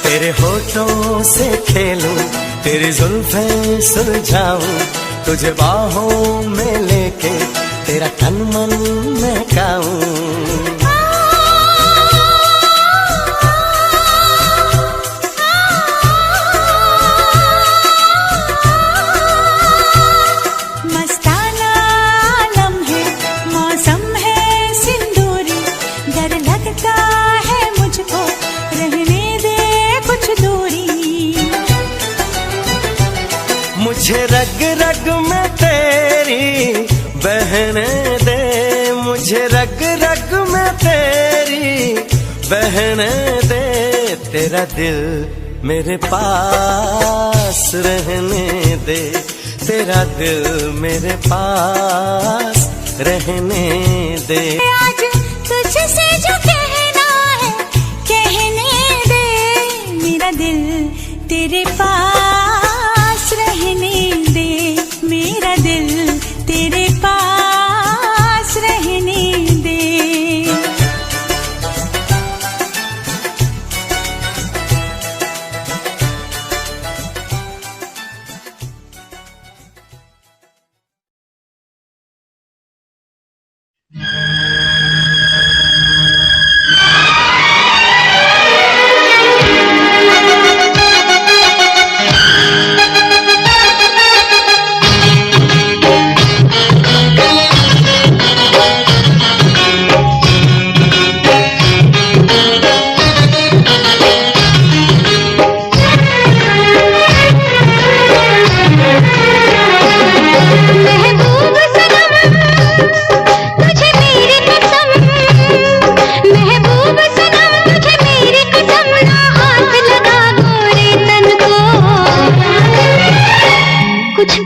तेरे होठों से खेलूं, तेरी जुल्फें सुलझाऊं। तुझे बाहों में लेके तेरा तन मन महकाऊं। मस्ताना लम्हे मौसम है सिंदूरी। डर लगता है मुझको रहने दे कुछ दूरी। मुझे रग रग में तेरी बहने दे। मुझे रग रग में तेरी बहने दे। तेरा दिल मेरे पास रहने दे, तेरा दिल मेरे पास रहने दे। आज तुझसे जो कहना है कहने दे, मेरा दिल तेरे पास रहने दे, मेरा दिल तेरे पास रहने दे।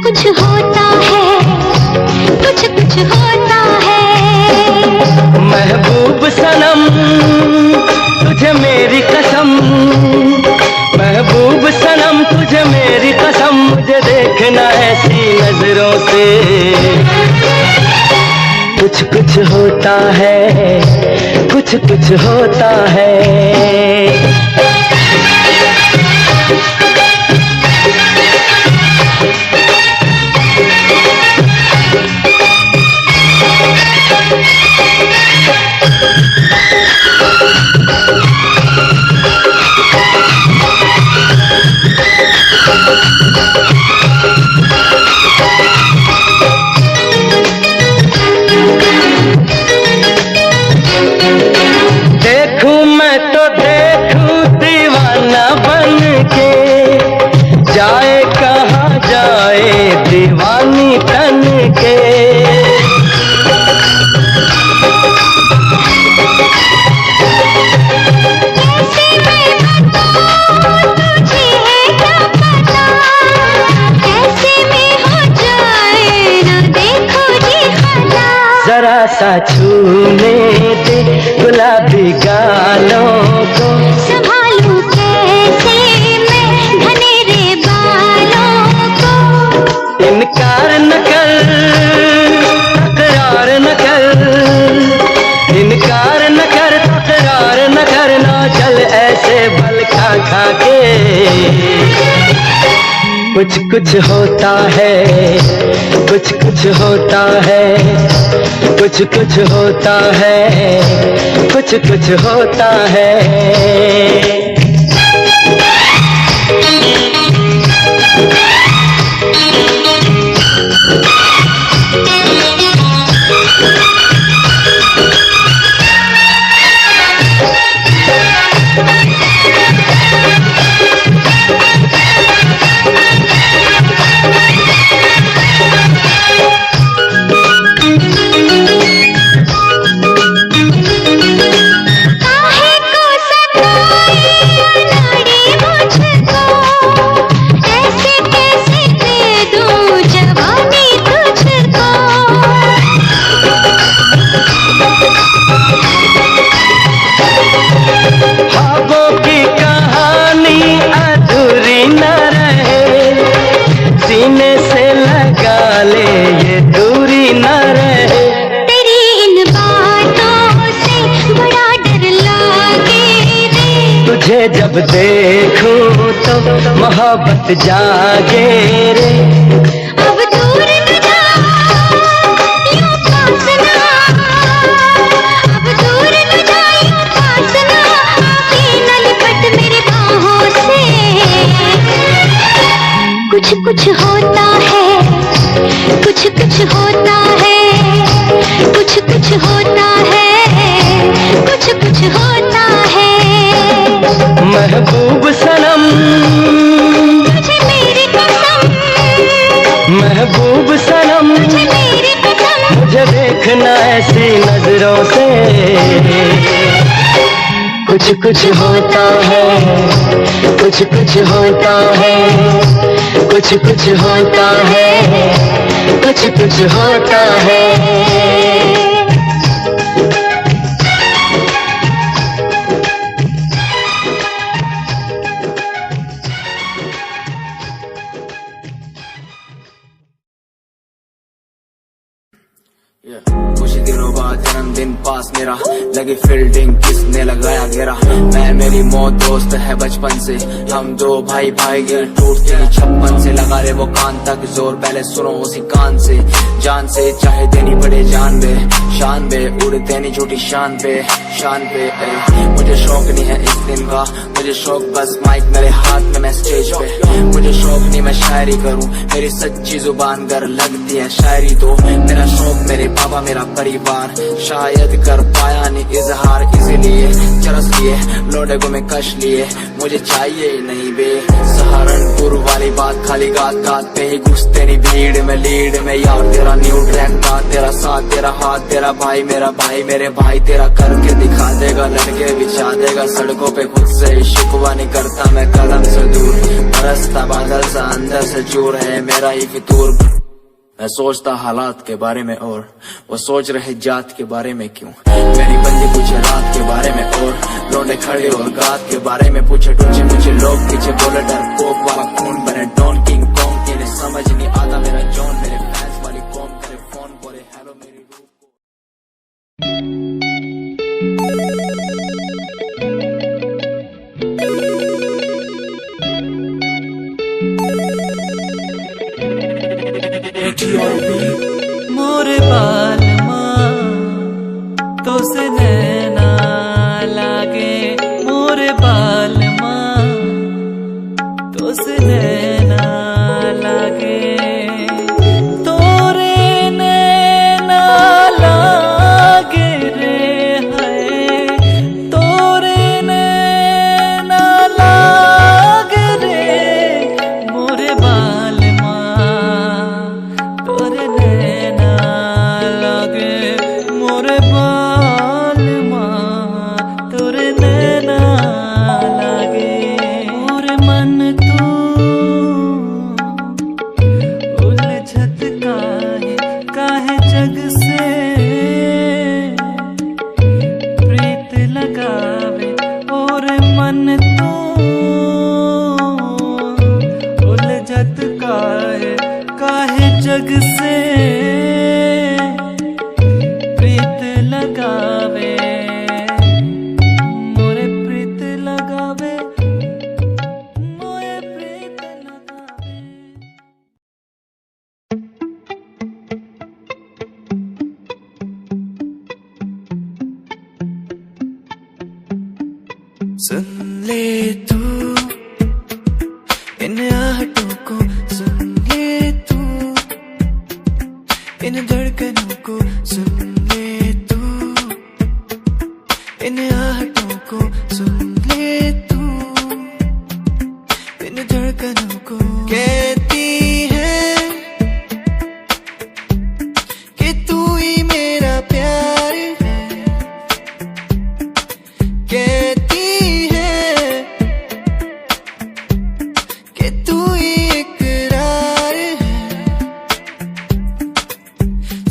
कुछ होता है, कुछ होता है। महबूब सनम तुझे मेरी कसम, महबूब सनम तुझे मेरी कसम, मुझे देखना ऐसी नजरों से। कुछ होता है, कुछ होता है। देखूं मैं तो देखूं दीवाना बन के, जाए कहाँ जाए दीवानी तन के। जरा सा छूने दे गुलाबी गालों को, संभालूं कैसे मैं घनेरे बालों को। इनकार न कर, तकरार न कर, इनकार न कर, तकरार न कर, ना चल ऐसे बल खा के। कुछ होता है, कुछ होता है, कुछ होता है, कुछ होता है। जब देखूं तो मोहब्बत जागे रे। अब दूर न जा, यूं पास ना, अब दूर न जा, यूं पास ना, आके न लिपट मेरी बाहों से। कुछ होता है, कुछ होता है, कुछ होता है, कुछ होता है। महबूब सनम तुझे मेरी कसम, महबूब सनम तुझे मेरी कसम, मुझे देखना ऐसी नजरों से। कुछ कुछ होता है, कुछ कुछ होता है, कुछ कुछ होता है, कुछ कुछ होता है। कुछ दिनों बाद जन्मदिन पास मेरा, लगी फील्डिंग किसने लगाया घेरा। मैं मेरी मौत दोस्त है बचपन से, हम दो भाई भाई गए टूटते ही छप्पन से। लगा ले वो कान तक जोर, पहले सुनो उसी कान से। जान से चाहे देनी पड़े जान बे, शान बे उड़ते नहीं झूठी शान पे, शान पे। मुझे शौक नहीं है इस दिन का, मुझे शौक बस माइक मेरे हाथ में, मैं स्टेज पे। मुझे शौक नहीं मैं शायरी करूं, मेरी सच्ची जुबान गर लगती है शायरी तो। मेरा शौक मेरे बाबा मेरा परिवार, शायद कर पाया नहीं इजहार, इसीलिए चरस लिए लोडे को मैं कश लिए। मुझे चाहिए ही नहीं बे सहारनपुर वाली बात, खाली गात गात पे ही घुसते नहीं भीड़ में लीड में। यार तेरा न्यू ट्रैक था, तेरा साथ तेरा हाथ, तेरा भाई मेरा भाई, मेरे भाई तेरा करके दिखा देगा, लड़के बिछा देगा सड़कों पे। खुद से शिकवा नहीं करता मैं कदम से दूर, बरसता बादल सा अंदर से चूर है मेरा ही फितूर। मैं सोचता हालात के बारे में और वो सोच रहे जात के बारे में क्यों। मेरी बंदी पूछे रात के बारे में और लौंडे खड़े और गात के बारे में पूछे। टूचे मुझे लोग पीछे बोले डर पोक वाला खून बने डॉन किंग कॉन्ग। इन्हें समझ नहीं आता मेरा जॉन, मेरे फैंस वाली कौन करे फोन बोले हेलो मेरी रूह मोरे बाल माँ तो से नैना लागे, मोरे बाल माँ तो से नैना लागे। तोरे नैना लागे रे है, तोरे नैना लागे रे मोरे बाल माँ, तोरे नैना लागे मोरे बाल माँ, तोरे नैना लागे। मोरे मन तू उलझत काहे जग से, प्रीत लगावे और मन तू उलझत काहे जग से, प्रीत लगावे मोरे प्रीत लगावे, मोरे प्रीत लगावे। सुन ले तू इन आहटों को, सुन ले तू इन धड़कनों को, सुन ले तू इन आहटों को, सुन ले तू इन धड़कनों को। कहती है कि तू ही मेरा प्यार है, कहती है कि तू ही इकरार है।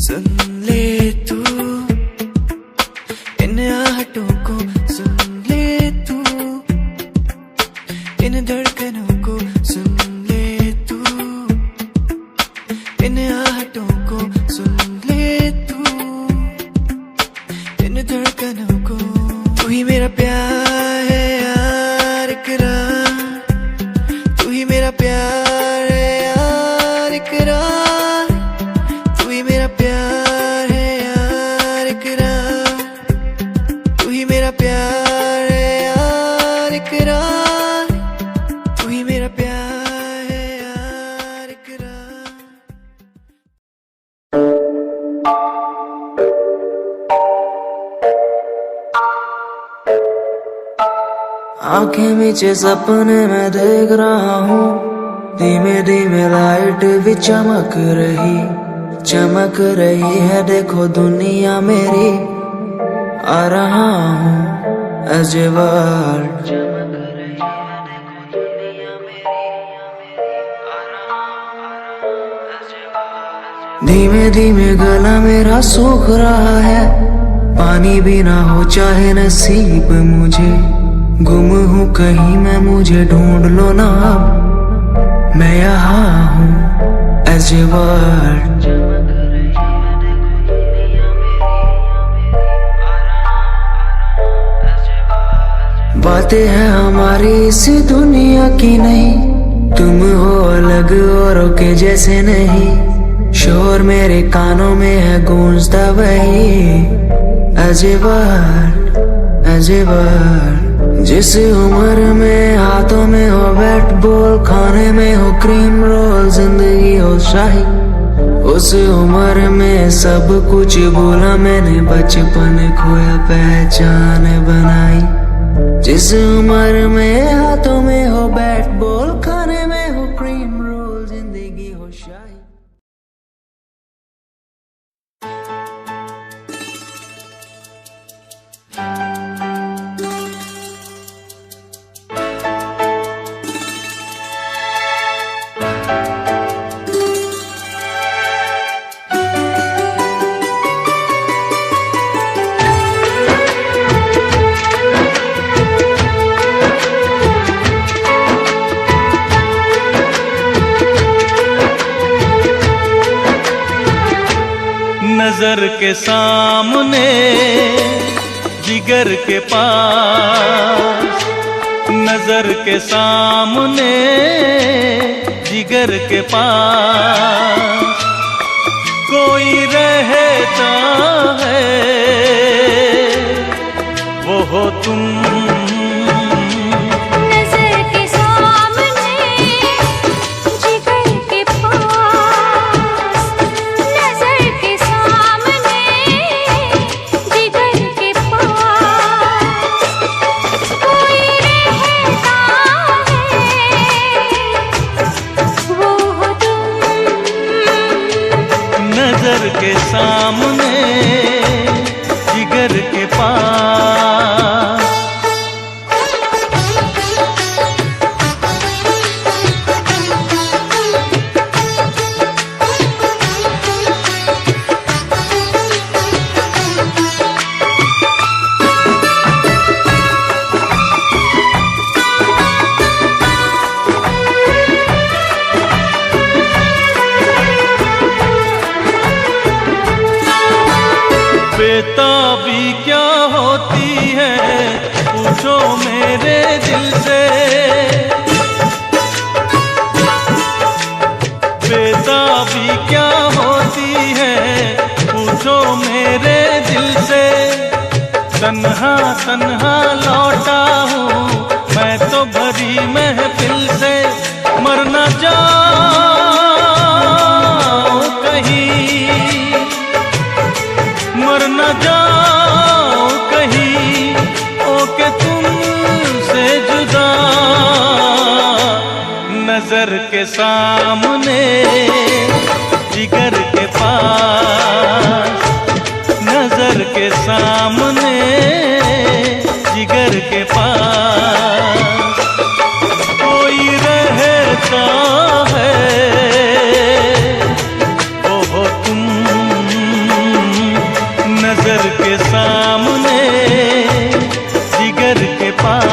सुन ले तू इन आहटों को, सुन ले तू इन धड़कनों को, सुन ले तू इन आहटों को, सुन ले तू इन धड़कनों को। तू ही मेरा प्यार है यार इकरार, तू ही मेरा प्यार है यार इकरार, तू ही मेरा प्यार है यार इकरार, तू ही मेरा प्यार है यार इकरार, तू ही मेरा प्यार है यार इकरार। आंखें मीचे सपने में देख रहा हूँ, धीमे धीमे लाइट भी चमक रही है। देखो दुनिया मेरी, आ रहा हूँ as a world. धीमे धीमे गला मेरा सूख रहा है, पानी भी ना हो चाहे नसीब मुझे, गुम हूँ कहीं मैं मुझे ढूंढ लो ना अब, मैं यहाँ हूँ as a world. बातें हैं हमारी इस दुनिया की नहीं, तुम हो अलग औरों के जैसे नहीं, शोर मेरे कानों में है गूंजता वही as a word, as a word. जिस उम्र में हाथों में हो बैट बॉल, खाने में हो क्रीम रोल, जिंदगी हो शाही, उस उम्र में सब कुछ भूला मैंने, बचपन खोया पहचान बनाई। जिस उम्र में हाथों में हो बैट बॉल, खाने में हो क्रीम रोल, जिंदगी हो शाही। नजर के सामने जिगर के पास, नजर के सामने जिगर के पास कोई रहता है, वो हो तुम। नजर के सामने जिगर के पास। बेताबी क्या होती है पूछो मेरे दिल से, बेताबी क्या होती है पूछो मेरे दिल से। तन्हा तन्हा लौटा हूँ मैं तो भरी महफिल से, मर न जाऊं कहीं, मर न जाओ कहीं, ओके तुमसे जुदा। नजर के सामने जिगर के पास, नजर के सामने जिगर के पास कोई रहता है, वो हो तुम। नजर के सामने जिगर के पास।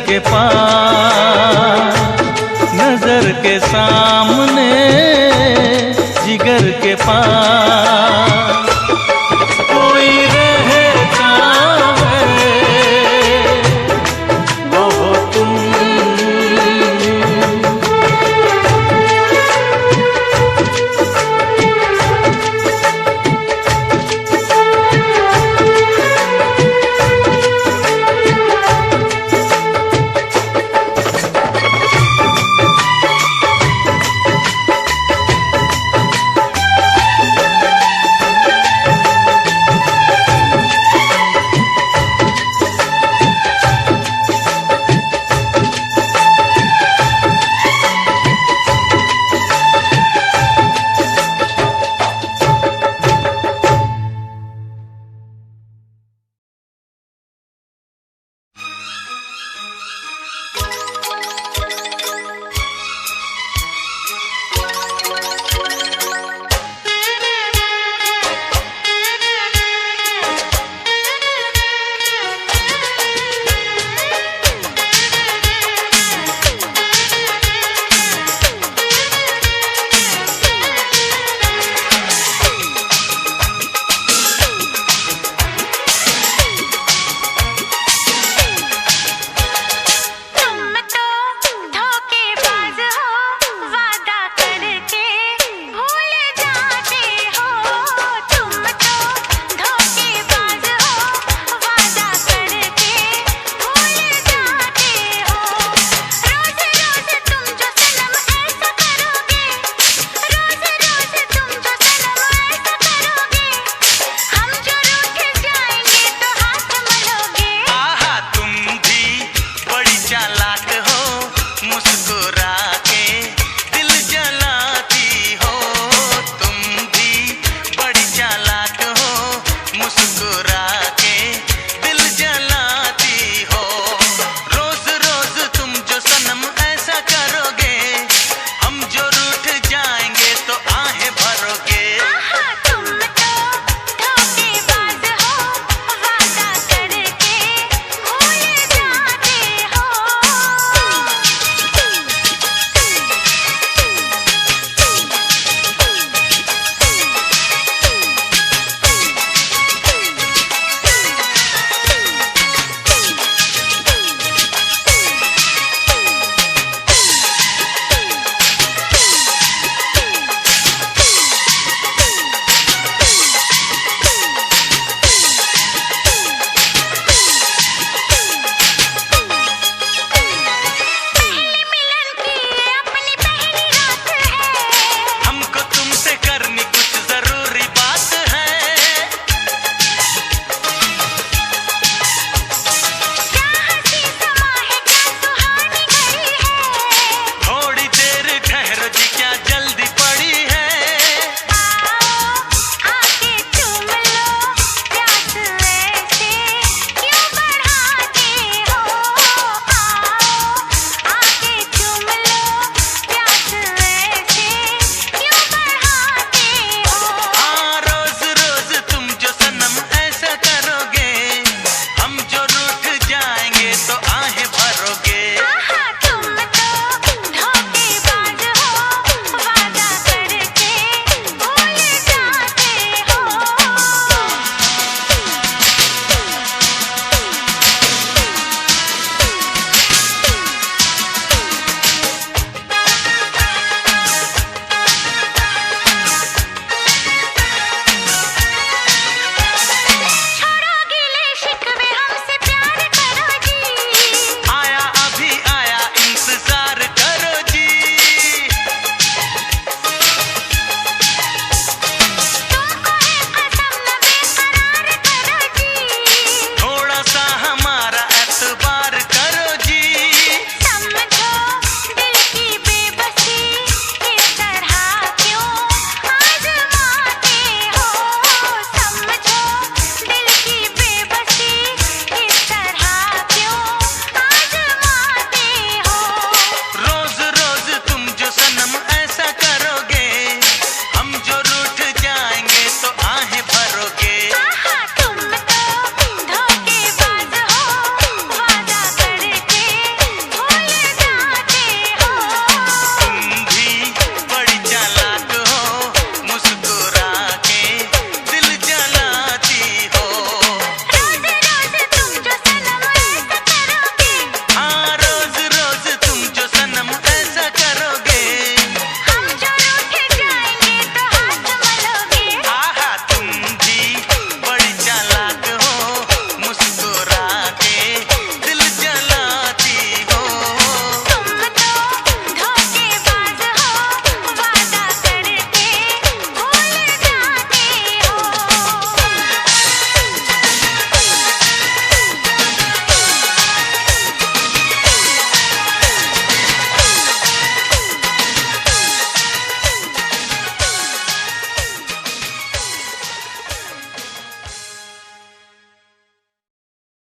के पास।